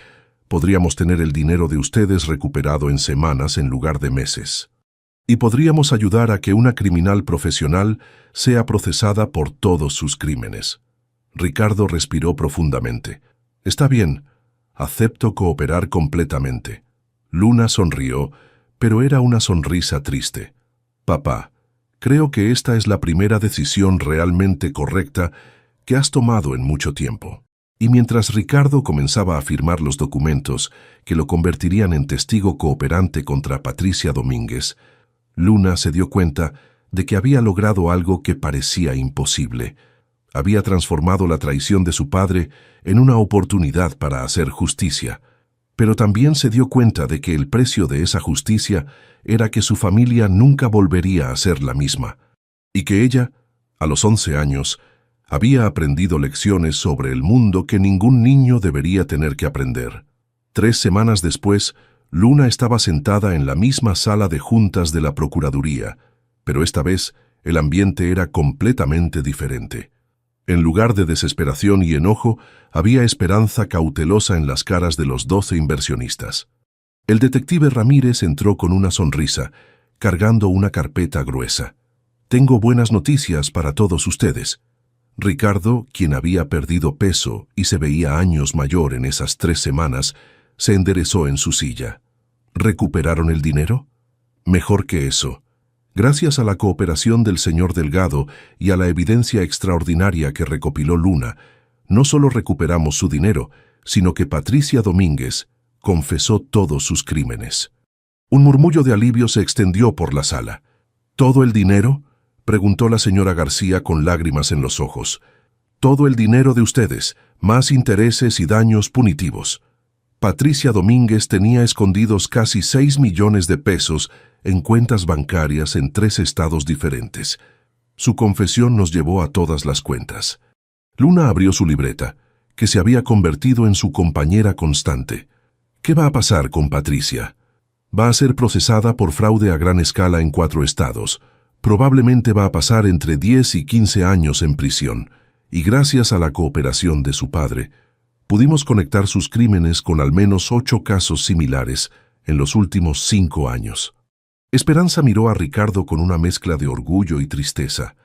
«podríamos tener el dinero de ustedes recuperado en semanas en lugar de meses. Y podríamos ayudar a que una criminal profesional sea procesada por todos sus crímenes». Ricardo respiró profundamente. «Está bien, acepto cooperar completamente». Luna sonrió, pero era una sonrisa triste. «Papá, creo que esta es la primera decisión realmente correcta que has tomado en mucho tiempo». Y mientras Ricardo comenzaba a firmar los documentos que lo convertirían en testigo cooperante contra Patricia Domínguez, Luna se dio cuenta de que había logrado algo que parecía imposible. Había transformado la traición de su padre en una oportunidad para hacer justicia. pero también se dio cuenta de que el precio de esa justicia era que su familia nunca volvería a ser la misma, y que ella, a los 11 años, había aprendido lecciones sobre el mundo que ningún niño debería tener que aprender. 3 semanas después, Luna estaba sentada en la misma sala de juntas de la Procuraduría, pero esta vez el ambiente era completamente diferente. En lugar de desesperación y enojo, había esperanza cautelosa en las caras de los 12 inversionistas. El detective Ramírez entró con una sonrisa, cargando una carpeta gruesa. «Tengo buenas noticias para todos ustedes». Ricardo, quien había perdido peso y se veía años mayor en esas 3 semanas, se enderezó en su silla. ¿Recuperaron el dinero? Mejor que eso. Gracias a la cooperación del señor Delgado y a la evidencia extraordinaria que recopiló Luna, no solo recuperamos su dinero, sino que Patricia Domínguez confesó todos sus crímenes. Un murmullo de alivio se extendió por la sala. ¿Todo el dinero?, preguntó la señora García con lágrimas en los ojos. Todo el dinero de ustedes, más intereses y daños punitivos. Patricia Domínguez tenía escondidos casi 6 millones de pesos en cuentas bancarias en 3 estados diferentes. Su confesión nos llevó a todas las cuentas. Luna abrió su libreta, que se había convertido en su compañera constante. ¿Qué va a pasar con Patricia? Va a ser procesada por fraude a gran escala en 4 estados. Probablemente va a pasar entre 10 y 15 años en prisión, y gracias a la cooperación de su padre, pudimos conectar sus crímenes con al menos 8 casos similares en los últimos 5 años. Esperanza miró a Ricardo con una mezcla de orgullo y tristeza.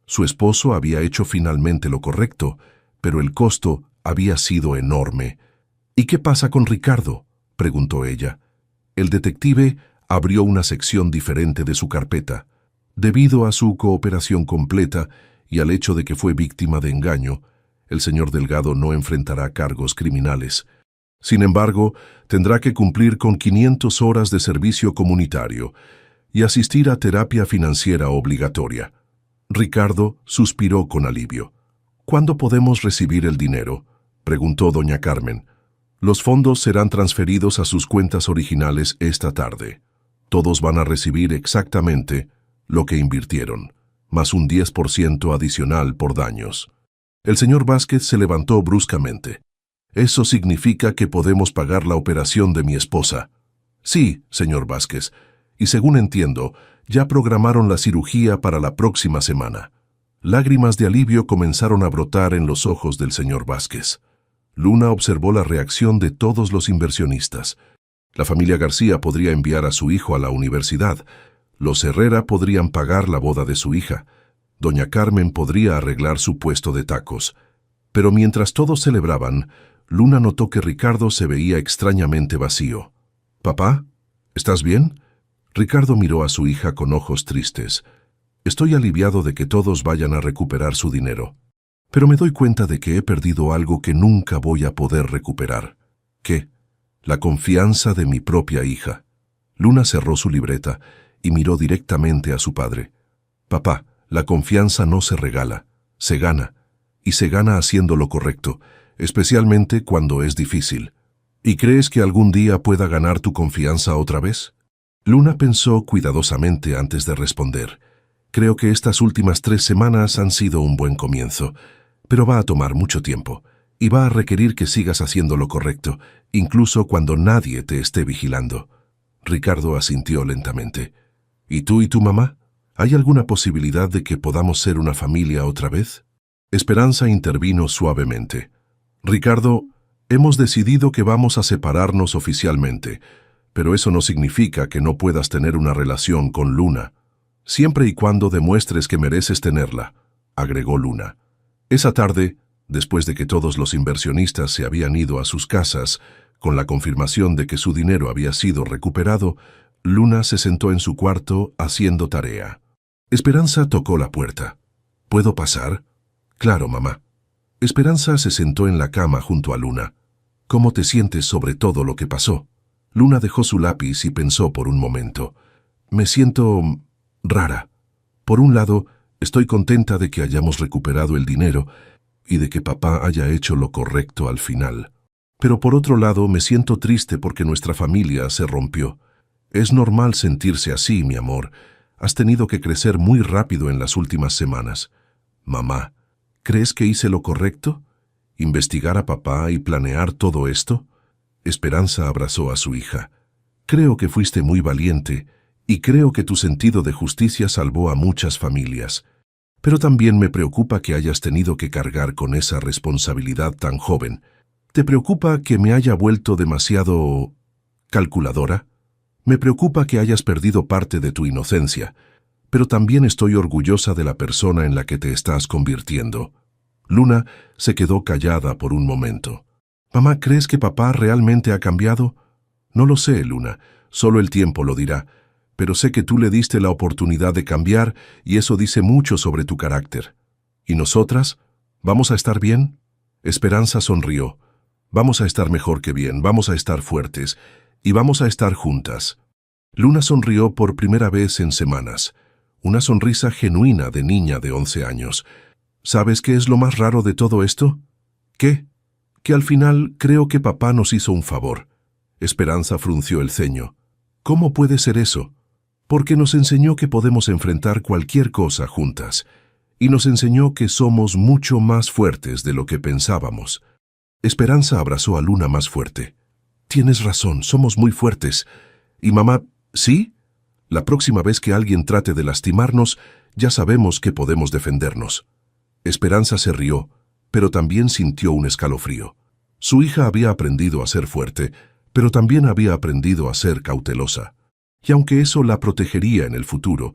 Su esposo había hecho finalmente lo correcto, pero el costo había sido enorme. ¿Y qué pasa con Ricardo?, preguntó ella. El detective abrió una sección diferente de su carpeta. Debido a su cooperación completa y al hecho de que fue víctima de engaño, el señor Delgado no enfrentará cargos criminales. Sin embargo, tendrá que cumplir con 500 horas de servicio comunitario y asistir a terapia financiera obligatoria. Ricardo suspiró con alivio. ¿Cuándo podemos recibir el dinero?, preguntó doña Carmen. Los fondos serán transferidos a sus cuentas originales esta tarde. Todos van a recibir exactamente lo que invirtieron, más un 10% adicional por daños. El señor Vázquez se levantó bruscamente. Eso significa que podemos pagar la operación de mi esposa. Sí, señor Vázquez, y según entiendo, ya programaron la cirugía para la próxima semana. Lágrimas de alivio comenzaron a brotar en los ojos del señor Vázquez. Luna observó la reacción de todos los inversionistas. La familia García podría enviar a su hijo a la universidad. Los Herrera podrían pagar la boda de su hija. Doña Carmen podría arreglar su puesto de tacos. Pero mientras todos celebraban, Luna notó que Ricardo se veía extrañamente vacío. «¿Papá? ¿Estás bien?» Ricardo miró a su hija con ojos tristes. «Estoy aliviado de que todos vayan a recuperar su dinero. Pero me doy cuenta de que he perdido algo que nunca voy a poder recuperar». «¿Qué?» «La confianza de mi propia hija». Luna cerró su libreta y miró directamente a su padre. «Papá, la confianza no se regala, se gana, y se gana haciendo lo correcto, especialmente cuando es difícil. ¿Y crees que algún día pueda ganar tu confianza otra vez?» Luna pensó cuidadosamente antes de responder. «Creo que estas últimas 3 semanas han sido un buen comienzo, pero va a tomar mucho tiempo, y va a requerir que sigas haciendo lo correcto, incluso cuando nadie te esté vigilando». Ricardo asintió lentamente. «¿Y tú y tu mamá? ¿Hay alguna posibilidad de que podamos ser una familia otra vez?» Esperanza intervino suavemente. «Ricardo, hemos decidido que vamos a separarnos oficialmente, pero eso no significa que no puedas tener una relación con Luna. Siempre y cuando demuestres que mereces tenerla», agregó Luna. Esa tarde, después de que todos los inversionistas se habían ido a sus casas, con la confirmación de que su dinero había sido recuperado, Luna se sentó en su cuarto haciendo tarea. Esperanza tocó la puerta. «¿Puedo pasar?» «Claro, mamá». Esperanza se sentó en la cama junto a Luna. «¿Cómo te sientes sobre todo lo que pasó?» Luna dejó su lápiz y pensó por un momento. «Me siento rara. Por un lado, estoy contenta de que hayamos recuperado el dinero y de que papá haya hecho lo correcto al final. Pero por otro lado, me siento triste porque nuestra familia se rompió. Es normal sentirse así, mi amor. Has tenido que crecer muy rápido en las últimas semanas. Mamá, ¿crees que hice lo correcto? ¿Investigar a papá y planear todo esto? Esperanza abrazó a su hija. Creo que fuiste muy valiente y creo que tu sentido de justicia salvó a muchas familias. Pero también me preocupa que hayas tenido que cargar con esa responsabilidad tan joven. ¿Te preocupa que me haya vuelto demasiado calculadora? Me preocupa que hayas perdido parte de tu inocencia, pero también estoy orgullosa de la persona en la que te estás convirtiendo. Luna se quedó callada por un momento. Mamá, ¿crees que papá realmente ha cambiado? No lo sé, Luna, solo el tiempo lo dirá, pero sé que tú le diste la oportunidad de cambiar y eso dice mucho sobre tu carácter. ¿Y nosotras? ¿Vamos a estar bien? Esperanza sonrió. Vamos a estar mejor que bien, vamos a estar fuertes y vamos a estar juntas. Luna sonrió por primera vez en semanas, una sonrisa genuina de niña de 11 años. ¿Sabes qué es lo más raro de todo esto? ¿Qué? Que al final creo que papá nos hizo un favor. Esperanza frunció el ceño. ¿Cómo puede ser eso? Porque nos enseñó que podemos enfrentar cualquier cosa juntas, y nos enseñó que somos mucho más fuertes de lo que pensábamos. Esperanza abrazó a Luna más fuerte. Tienes razón, somos muy fuertes. Y mamá, ¿sí? La próxima vez que alguien trate de lastimarnos, ya sabemos que podemos defendernos. Esperanza se rió, pero también sintió un escalofrío. Su hija había aprendido a ser fuerte, pero también había aprendido a ser cautelosa. Y aunque eso la protegería en el futuro,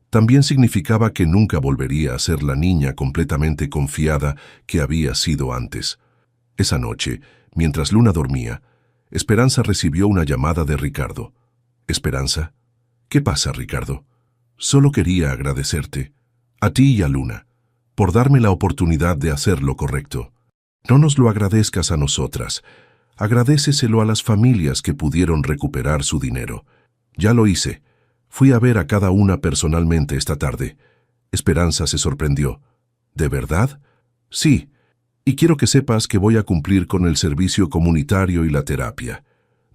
también significaba que nunca volvería a ser la niña completamente confiada que había sido antes. Esa noche, mientras Luna dormía, Esperanza recibió una llamada de Ricardo. «Esperanza, ¿qué pasa, Ricardo? Solo quería agradecerte, a ti y a Luna, por darme la oportunidad de hacer lo correcto. No nos lo agradezcas a nosotras, agradéceselo a las familias que pudieron recuperar su dinero. Ya lo hice. Fui a ver a cada una personalmente esta tarde». Esperanza se sorprendió. «¿De verdad?» «Sí. Y quiero que sepas que voy a cumplir con el servicio comunitario y la terapia.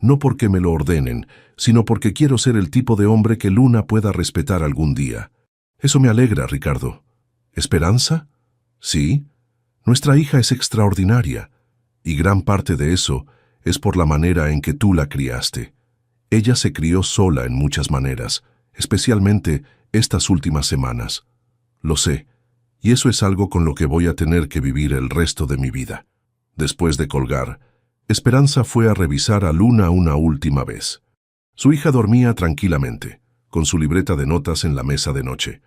No porque me lo ordenen, sino porque quiero ser el tipo de hombre que Luna pueda respetar algún día. Eso me alegra, Ricardo». «¿Esperanza?» «Sí. Nuestra hija es extraordinaria, y gran parte de eso es por la manera en que tú la criaste. Ella se crió sola en muchas maneras, especialmente estas últimas semanas. Lo sé. Y eso es algo con lo que voy a tener que vivir el resto de mi vida». Después de colgar, Esperanza fue a revisar a Luna una última vez. Su hija dormía tranquilamente, con su libreta de notas en la mesa de noche.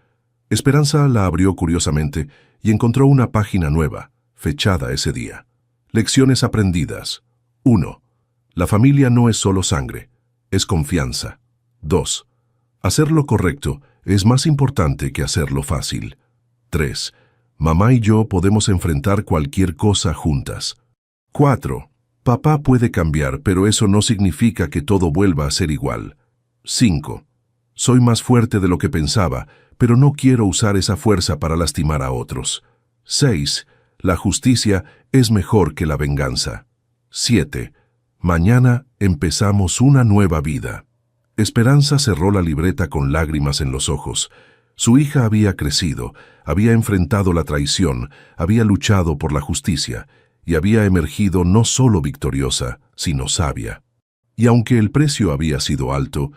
Esperanza la abrió curiosamente y encontró una página nueva, fechada ese día. Lecciones aprendidas. 1. La familia no es solo sangre, es confianza. 2. Hacer lo correcto es más importante que hacerlo fácil. 3. Mamá y yo podemos enfrentar cualquier cosa juntas. 4. Papá puede cambiar, pero eso no significa que todo vuelva a ser igual. 5. Soy más fuerte de lo que pensaba, pero no quiero usar esa fuerza para lastimar a otros. 6. La justicia es mejor que la venganza. 7. Mañana empezamos una nueva vida. Esperanza cerró la libreta con lágrimas en los ojos. Su hija había crecido, había enfrentado la traición, había luchado por la justicia y había emergido no solo victoriosa, sino sabia. Y aunque el precio había sido alto,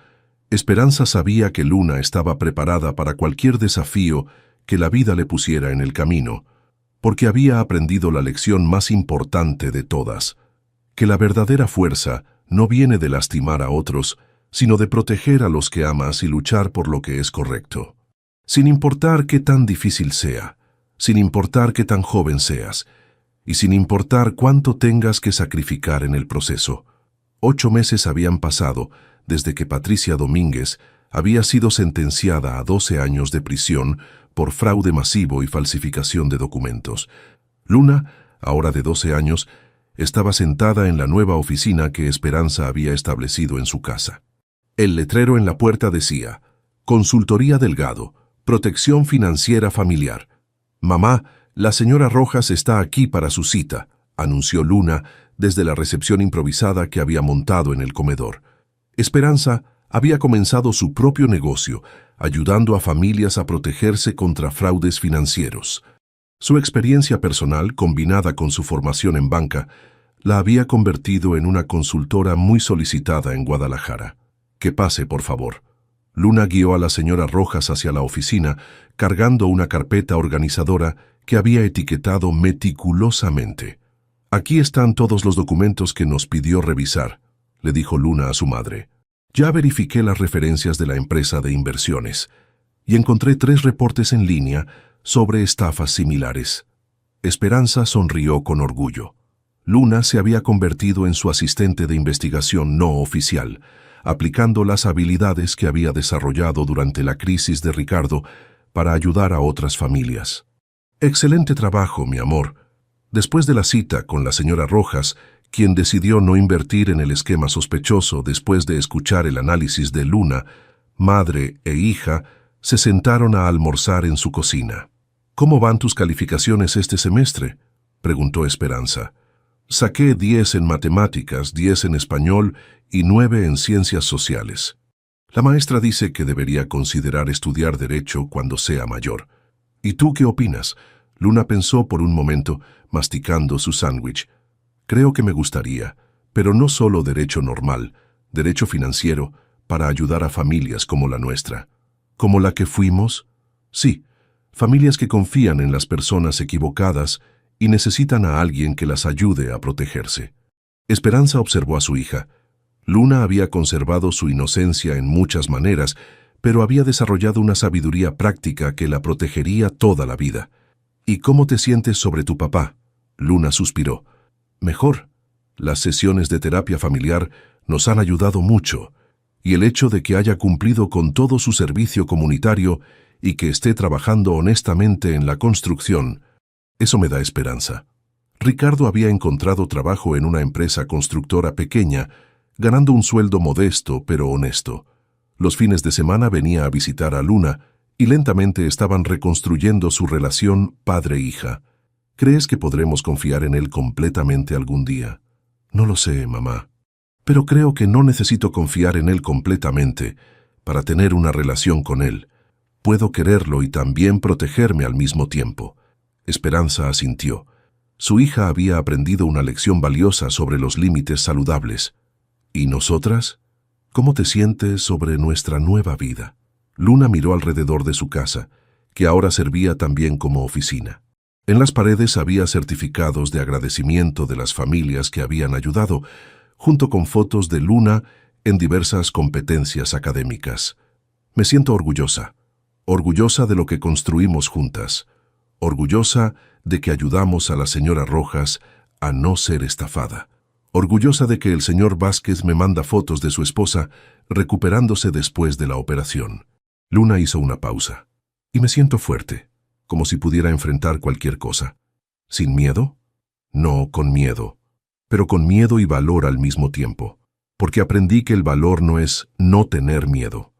Esperanza sabía que Luna estaba preparada para cualquier desafío que la vida le pusiera en el camino, porque había aprendido la lección más importante de todas, que la verdadera fuerza no viene de lastimar a otros, sino de proteger a los que amas y luchar por lo que es correcto. Sin importar qué tan difícil sea, sin importar qué tan joven seas, y sin importar cuánto tengas que sacrificar en el proceso. 8 meses habían pasado desde que Patricia Domínguez había sido sentenciada a 12 años de prisión por fraude masivo y falsificación de documentos. Luna, ahora de 12 años, estaba sentada en la nueva oficina que Esperanza había establecido en su casa. El letrero en la puerta decía: «Consultoría Delgado, Protección Financiera Familiar. Mamá, la señora Rojas está aquí para su cita. anunció Luna desde la recepción improvisada que había montado en el comedor. Esperanza había comenzado su propio negocio, ayudando a familias a protegerse contra fraudes financieros. Su experiencia personal, combinada con su formación en banca, la había convertido en una consultora muy solicitada en Guadalajara. «Que pase, por favor». Luna guió a la señora Rojas hacia la oficina, cargando una carpeta organizadora que había etiquetado meticulosamente. «Aquí están todos los documentos que nos pidió revisar», le dijo Luna a su madre. «Ya verifiqué las referencias de la empresa de inversiones y encontré 3 reportes en línea sobre estafas similares». Esperanza sonrió con orgullo. Luna se había convertido en su asistente de investigación no oficial, aplicando las habilidades que había desarrollado durante la crisis de Ricardo para ayudar a otras familias. «Excelente trabajo, mi amor». Después de la cita con la señora Rojas, quien decidió no invertir en el esquema sospechoso después de escuchar el análisis de Luna, madre e hija se sentaron a almorzar en su cocina. «¿Cómo van tus calificaciones este semestre?», preguntó Esperanza. «Saqué 10 en matemáticas, 10 en español y 9 en ciencias sociales. La maestra dice que debería considerar estudiar derecho cuando sea mayor. ¿Y tú qué opinas?». Luna pensó por un momento, masticando su sándwich. «Creo que me gustaría, pero no solo derecho normal, derecho financiero, para ayudar a familias como la nuestra». «¿Como la que fuimos?». «Sí, familias que confían en las personas equivocadas y necesitan a alguien que las ayude a protegerse». Esperanza observó a su hija. Luna había conservado su inocencia en muchas maneras, pero había desarrollado una sabiduría práctica que la protegería toda la vida. «¿Y cómo te sientes sobre tu papá?». Luna suspiró. «Mejor. Las sesiones de terapia familiar nos han ayudado mucho, y el hecho de que haya cumplido con todo su servicio comunitario y que esté trabajando honestamente en la construcción, eso me da esperanza». Ricardo había encontrado trabajo en una empresa constructora pequeña, ganando un sueldo modesto pero honesto. Los fines de semana venía a visitar a Luna y lentamente estaban reconstruyendo su relación padre-hija. «¿Crees que podremos confiar en él completamente algún día?». «No lo sé, mamá. Pero creo que no necesito confiar en él completamente para tener una relación con él. Puedo quererlo y también protegerme al mismo tiempo». Esperanza asintió. Su hija había aprendido una lección valiosa sobre los límites saludables. «¿Y nosotras? ¿Cómo te sientes sobre nuestra nueva vida?». Luna miró alrededor de su casa, que ahora servía también como oficina. En las paredes había certificados de agradecimiento de las familias que habían ayudado, junto con fotos de Luna en diversas competencias académicas. «Me siento orgullosa de lo que construimos juntas, orgullosa de que ayudamos a la señora Rojas a no ser estafada, orgullosa de que el señor Vázquez me manda fotos de su esposa recuperándose después de la operación». Luna hizo una pausa. «Y me siento fuerte, como si pudiera enfrentar cualquier cosa». «¿Sin miedo?». «No, con miedo, pero con miedo y valor al mismo tiempo, porque aprendí que el valor no es no tener miedo.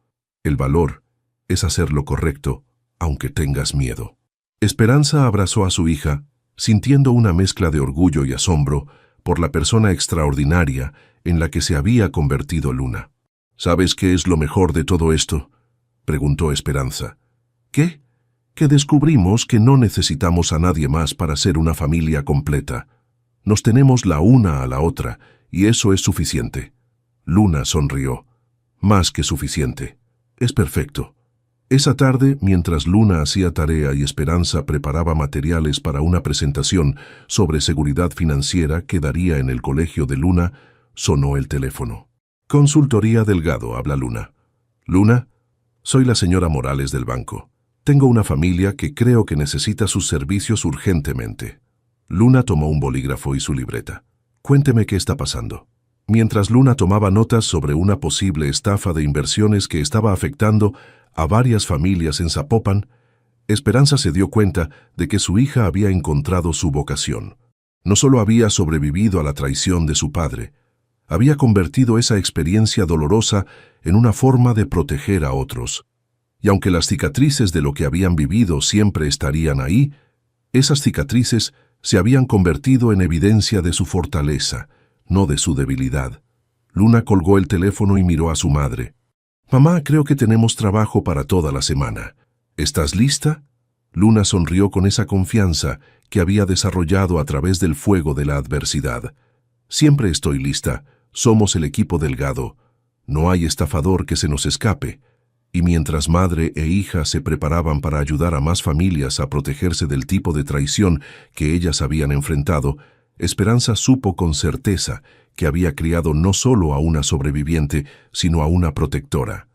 El valor es hacer lo correcto, aunque tengas miedo». Esperanza abrazó a su hija, sintiendo una mezcla de orgullo y asombro por la persona extraordinaria en la que se había convertido Luna. «¿Sabes qué es lo mejor de todo esto?», preguntó Esperanza. «¿Qué?». «Que descubrimos que no necesitamos a nadie más para ser una familia completa. Nos tenemos la una a la otra, y eso es suficiente». Luna sonrió. «Más que suficiente. Es perfecto». Esa tarde, mientras Luna hacía tarea y Esperanza preparaba materiales para una presentación sobre seguridad financiera que daría en el colegio de Luna, sonó el teléfono. «Consultoría Delgado», habla Luna. «Luna, soy la señora Morales del banco. Tengo una familia que creo que necesita sus servicios urgentemente». Luna tomó un bolígrafo y su libreta. «Cuénteme qué está pasando». Mientras Luna tomaba notas sobre una posible estafa de inversiones que estaba afectando a varias familias en Zapopan, Esperanza se dio cuenta de que su hija había encontrado su vocación. No solo había sobrevivido a la traición de su padre, había convertido esa experiencia dolorosa en una forma de proteger a otros. Y aunque las cicatrices de lo que habían vivido siempre estarían ahí, esas cicatrices Se habían convertido en evidencia de su fortaleza, no de su debilidad. Luna colgó el teléfono y miró a su madre. «Mamá, creo que tenemos trabajo para toda la semana. ¿Estás lista?» Luna sonrió con esa confianza que había desarrollado a través del fuego de la adversidad. «Siempre estoy lista. Somos el equipo Delgado. No hay estafador que se nos escape». Y mientras madre e hija se preparaban para ayudar a más familias a protegerse del tipo de traición que ellas habían enfrentado, Esperanza supo con certeza que había criado no solo a una sobreviviente, sino a una protectora.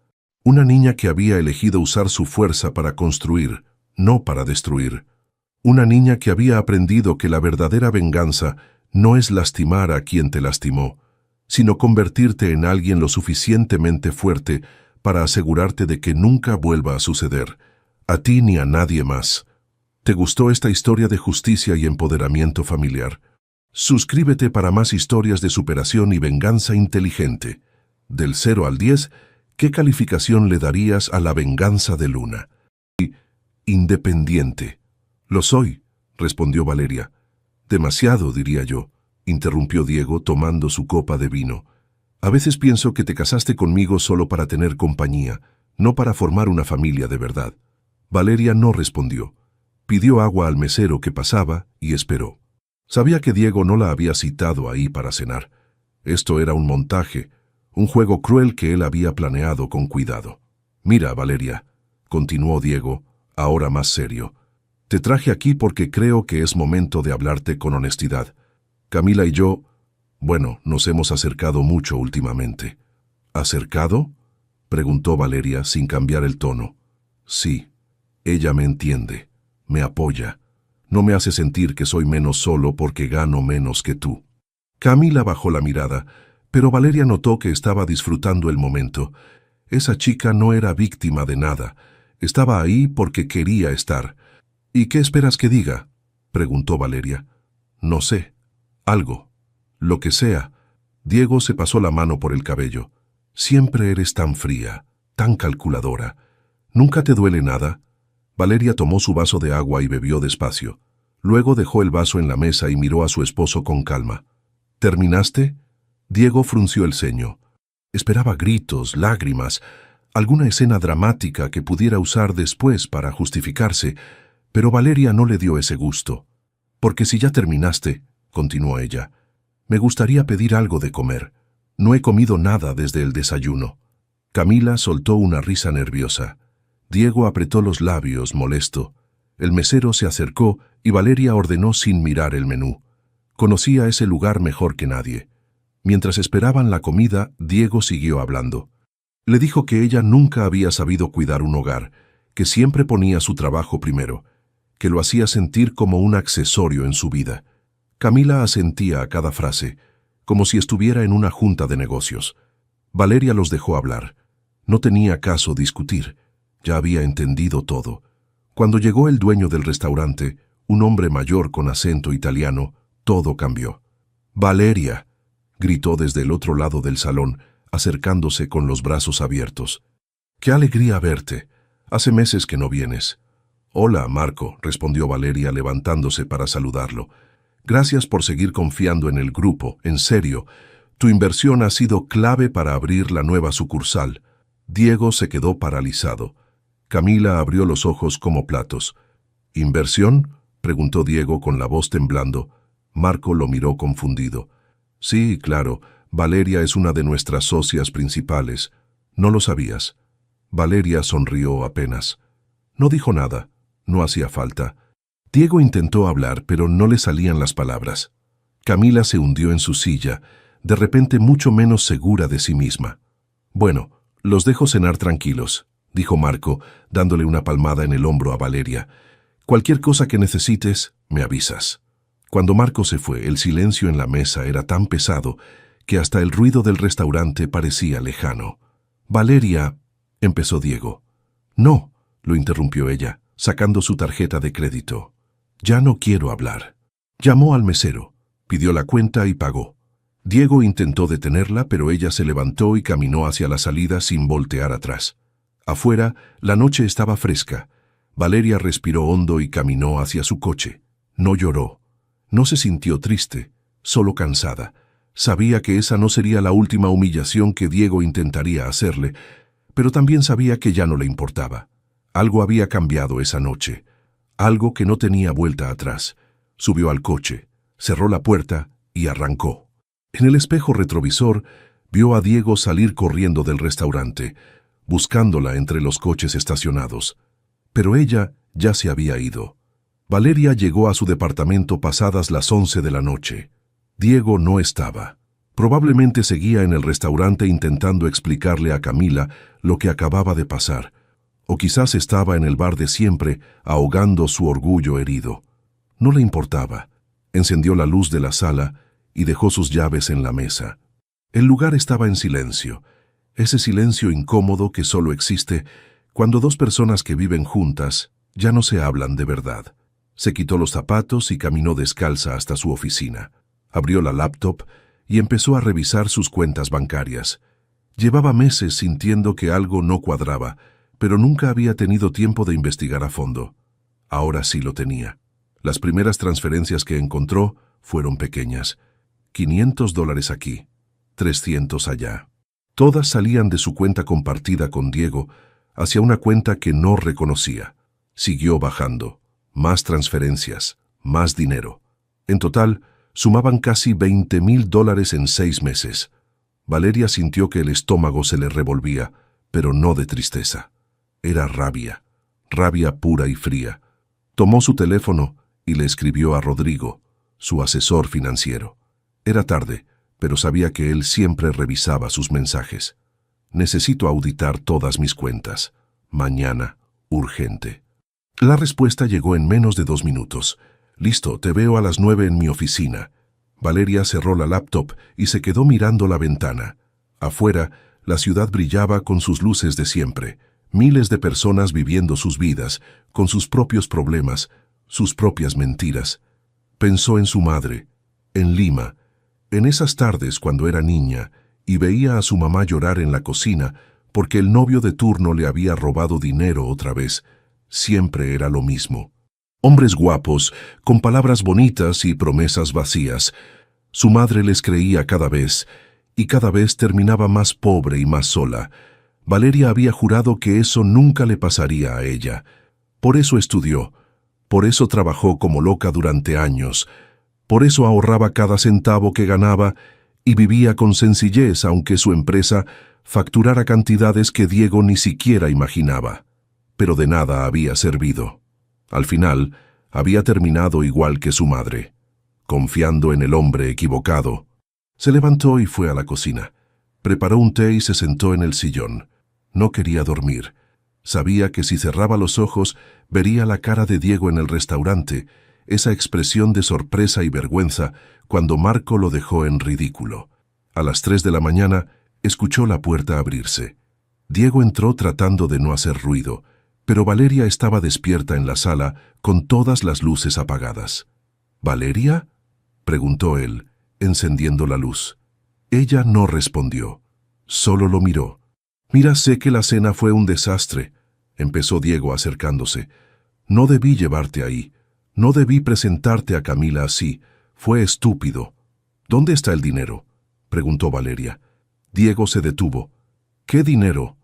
Una niña que había elegido usar su fuerza para construir, no para destruir. Una niña que había aprendido que la verdadera venganza no es lastimar a quien te lastimó, sino convertirte en alguien lo suficientemente fuerte para asegurarte de que nunca vuelva a suceder, a ti ni a nadie más. ¿Te gustó esta historia de justicia y empoderamiento familiar? Suscríbete para más historias de superación y venganza inteligente. Del 0 al 10, ¿qué calificación le darías a La venganza de Luna? Independiente. Lo soy, respondió Valeria. Demasiado, diría yo, interrumpió Diego tomando su copa de vino. A veces pienso que te casaste conmigo solo para tener compañía, no para formar una familia de verdad. Valeria no respondió. Pidió agua al mesero que pasaba y esperó. Sabía que Diego no la había citado ahí para cenar. Esto era un montaje, un juego cruel que él había planeado con cuidado. «Mira, Valeria», continuó Diego, ahora más serio, «te traje aquí porque creo que es momento de hablarte con honestidad. Camila y yo, bueno, nos hemos acercado mucho últimamente». «¿Acercado?», preguntó Valeria sin cambiar el tono. «Sí, ella me entiende, me apoya. No me hace sentir que soy menos solo porque gano menos que tú». Camila bajó la mirada, pero Valeria notó que estaba disfrutando el momento. Esa chica no era víctima de nada. Estaba ahí porque quería estar. «¿Y qué esperas que diga?», preguntó Valeria. «No sé. Algo. Lo que sea». Diego se pasó la mano por el cabello. «Siempre eres tan fría, tan calculadora. ¿Nunca te duele nada?». Valeria tomó su vaso de agua y bebió despacio. Luego dejó el vaso en la mesa y miró a su esposo con calma. «¿Terminaste?». Diego frunció el ceño. Esperaba gritos, lágrimas, alguna escena dramática que pudiera usar después para justificarse, pero Valeria no le dio ese gusto. «Porque si ya terminaste», continuó ella, «me gustaría pedir algo de comer. No he comido nada desde el desayuno». Camila soltó una risa nerviosa. Diego apretó los labios, molesto. El mesero se acercó y Valeria ordenó sin mirar el menú. Conocía ese lugar mejor que nadie. Mientras esperaban la comida, Diego siguió hablando. Le dijo que ella nunca había sabido cuidar un hogar, que siempre ponía su trabajo primero, que lo hacía sentir como un accesorio en su vida. Camila asentía a cada frase, como si estuviera en una junta de negocios. Valeria los dejó hablar. No tenía caso discutir. Ya había entendido todo. Cuando llegó el dueño del restaurante, un hombre mayor con acento italiano, todo cambió. «Valeria», gritó desde el otro lado del salón, acercándose con los brazos abiertos. «Qué alegría verte. Hace meses que no vienes». «Hola, Marco», respondió Valeria levantándose para saludarlo. «Gracias por seguir confiando en el grupo, en serio. Tu inversión ha sido clave para abrir la nueva sucursal». Diego se quedó paralizado. Camila abrió los ojos como platos. «¿Inversión?», preguntó Diego con la voz temblando. Marco lo miró confundido. «Sí, claro, Valeria es una de nuestras socias principales. ¿No lo sabías?». Valeria sonrió apenas. No dijo nada. No hacía falta. Diego intentó hablar, pero no le salían las palabras. Camila se hundió en su silla, de repente mucho menos segura de sí misma. «Bueno, los dejo cenar tranquilos», dijo Marco, dándole una palmada en el hombro a Valeria. «Cualquier cosa que necesites, me avisas». Cuando Marco se fue, el silencio en la mesa era tan pesado que hasta el ruido del restaurante parecía lejano. «Valeria», empezó Diego. «No», lo interrumpió ella, sacando su tarjeta de crédito. «Ya no quiero hablar». Llamó al mesero, pidió la cuenta y pagó. Diego intentó detenerla, pero ella se levantó y caminó hacia la salida sin voltear atrás. Afuera, la noche estaba fresca. Valeria respiró hondo y caminó hacia su coche. No lloró. No se sintió triste, solo cansada. Sabía que esa no sería la última humillación que Diego intentaría hacerle, pero también sabía que ya no le importaba. Algo había cambiado esa noche, algo que no tenía vuelta atrás. Subió al coche, cerró la puerta y arrancó. En el espejo retrovisor, vio a Diego salir corriendo del restaurante, buscándola entre los coches estacionados. Pero ella ya se había ido. Valeria llegó a su departamento pasadas las 11 de la noche. Diego no estaba. Probablemente seguía en el restaurante intentando explicarle a Camila lo que acababa de pasar, o quizás estaba en el bar de siempre, ahogando su orgullo herido. No le importaba. Encendió la luz de la sala y dejó sus llaves en la mesa. El lugar estaba en silencio, ese silencio incómodo que solo existe cuando dos personas que viven juntas ya no se hablan de verdad. Se quitó los zapatos y caminó descalza hasta su oficina. Abrió la laptop y empezó a revisar sus cuentas bancarias. Llevaba meses sintiendo que algo no cuadraba, pero nunca había tenido tiempo de investigar a fondo. Ahora sí lo tenía. Las primeras transferencias que encontró fueron pequeñas. $500 aquí, 300 allá. Todas salían de su cuenta compartida con Diego hacia una cuenta que no reconocía. Siguió bajando. Más transferencias, más dinero. En total, sumaban casi $20,000 en 6 meses. Valeria sintió que el estómago se le revolvía, pero no de tristeza. Era rabia, rabia pura y fría. Tomó su teléfono y le escribió a Rodrigo, su asesor financiero. Era tarde, pero sabía que él siempre revisaba sus mensajes. Necesito auditar todas mis cuentas. Mañana, urgente. La respuesta llegó en menos de 2 minutos. Listo, te veo a las 9 en mi oficina. Valeria cerró la laptop y se quedó mirando la ventana. Afuera, la ciudad brillaba con sus luces de siempre. Miles de personas viviendo sus vidas, con sus propios problemas, sus propias mentiras. Pensó en su madre, en Lima, en esas tardes cuando era niña y veía a su mamá llorar en la cocina porque el novio de turno le había robado dinero otra vez. Siempre era lo mismo. Hombres guapos, con palabras bonitas y promesas vacías. Su madre les creía cada vez, y cada vez terminaba más pobre y más sola. Valeria había jurado que eso nunca le pasaría a ella. Por eso estudió, por eso trabajó como loca durante años, por eso ahorraba cada centavo que ganaba y vivía con sencillez aunque su empresa facturara cantidades que Diego ni siquiera imaginaba. Pero de nada había servido. Al final, había terminado igual que su madre, confiando en el hombre equivocado. Se levantó y fue a la cocina. Preparó un té y se sentó en el sillón. No quería dormir. Sabía que si cerraba los ojos, vería la cara de Diego en el restaurante, esa expresión de sorpresa y vergüenza cuando Marco lo dejó en ridículo. A las 3 de la mañana, escuchó la puerta abrirse. Diego entró tratando de no hacer ruido, pero Valeria estaba despierta en la sala con todas las luces apagadas. ¿Valeria?, preguntó él, encendiendo la luz. Ella no respondió, solo lo miró. «Mira, sé que la cena fue un desastre», empezó Diego acercándose. «No debí llevarte ahí. No debí presentarte a Camila así. Fue estúpido». «¿Dónde está el dinero?», preguntó Valeria. Diego se detuvo. «¿Qué dinero?».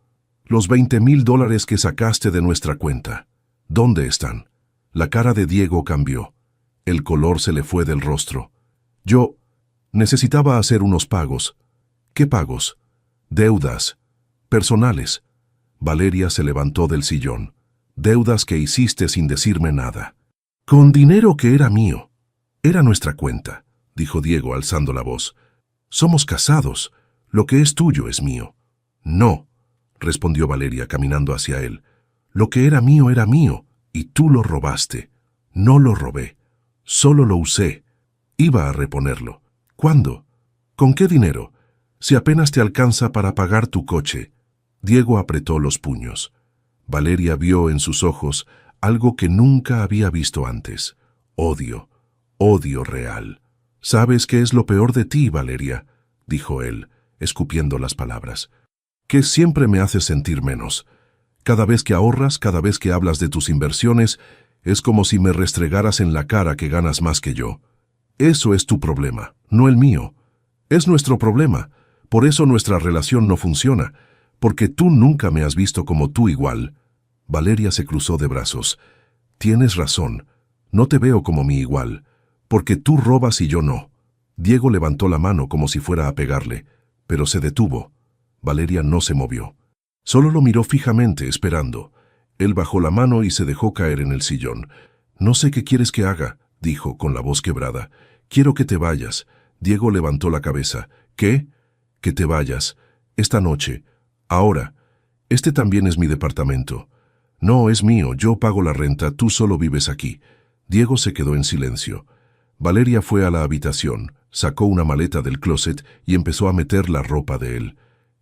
«Los $20,000 que sacaste de nuestra cuenta. ¿Dónde están?». La cara de Diego cambió. El color se le fue del rostro. «Yo necesitaba hacer unos pagos». «¿Qué pagos?». «Deudas. Personales». Valeria se levantó del sillón. «Deudas que hiciste sin decirme nada». «Con dinero que era mío». «Era nuestra cuenta», dijo Diego alzando la voz. «Somos casados. Lo que es tuyo es mío». «No», respondió Valeria caminando hacia él. «Lo que era mío, y tú lo robaste». «No lo robé. Solo lo usé. Iba a reponerlo». «¿Cuándo? ¿Con qué dinero? Si apenas te alcanza para pagar tu coche». Diego apretó los puños. Valeria vio en sus ojos algo que nunca había visto antes. Odio. Odio real. «¿Sabes qué es lo peor de ti, Valeria?», dijo él, escupiendo las palabras. «Que siempre me haces sentir menos. Cada vez que ahorras, cada vez que hablas de tus inversiones, es como si me restregaras en la cara que ganas más que yo. Eso es tu problema, no el mío. Es nuestro problema. Por eso nuestra relación no funciona, porque tú nunca me has visto como tú igual. Valeria se cruzó de brazos. Tienes razón, no te veo como mi igual, porque tú robas y yo no. Diego levantó la mano como si fuera a pegarle, pero se detuvo. Valeria no se movió. Solo lo miró fijamente, esperando. Él bajó la mano y se dejó caer en el sillón. No sé qué quieres que haga, dijo con la voz quebrada. Quiero que te vayas. Diego levantó la cabeza. ¿Qué? Que te vayas. Esta noche. Ahora. Este también es mi departamento. No, es mío, yo pago la renta, tú solo vives aquí. Diego se quedó en silencio. Valeria fue a la habitación, sacó una maleta del closet y empezó a meter la ropa de él.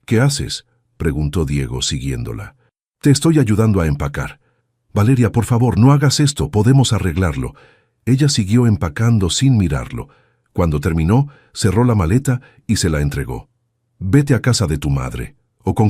¿Qué haces?, preguntó Diego siguiéndola. Te estoy ayudando a empacar. Valeria, por favor, no hagas esto, podemos arreglarlo. Ella siguió empacando sin mirarlo. Cuando terminó, cerró la maleta y se la entregó. Vete a casa de tu madre, o con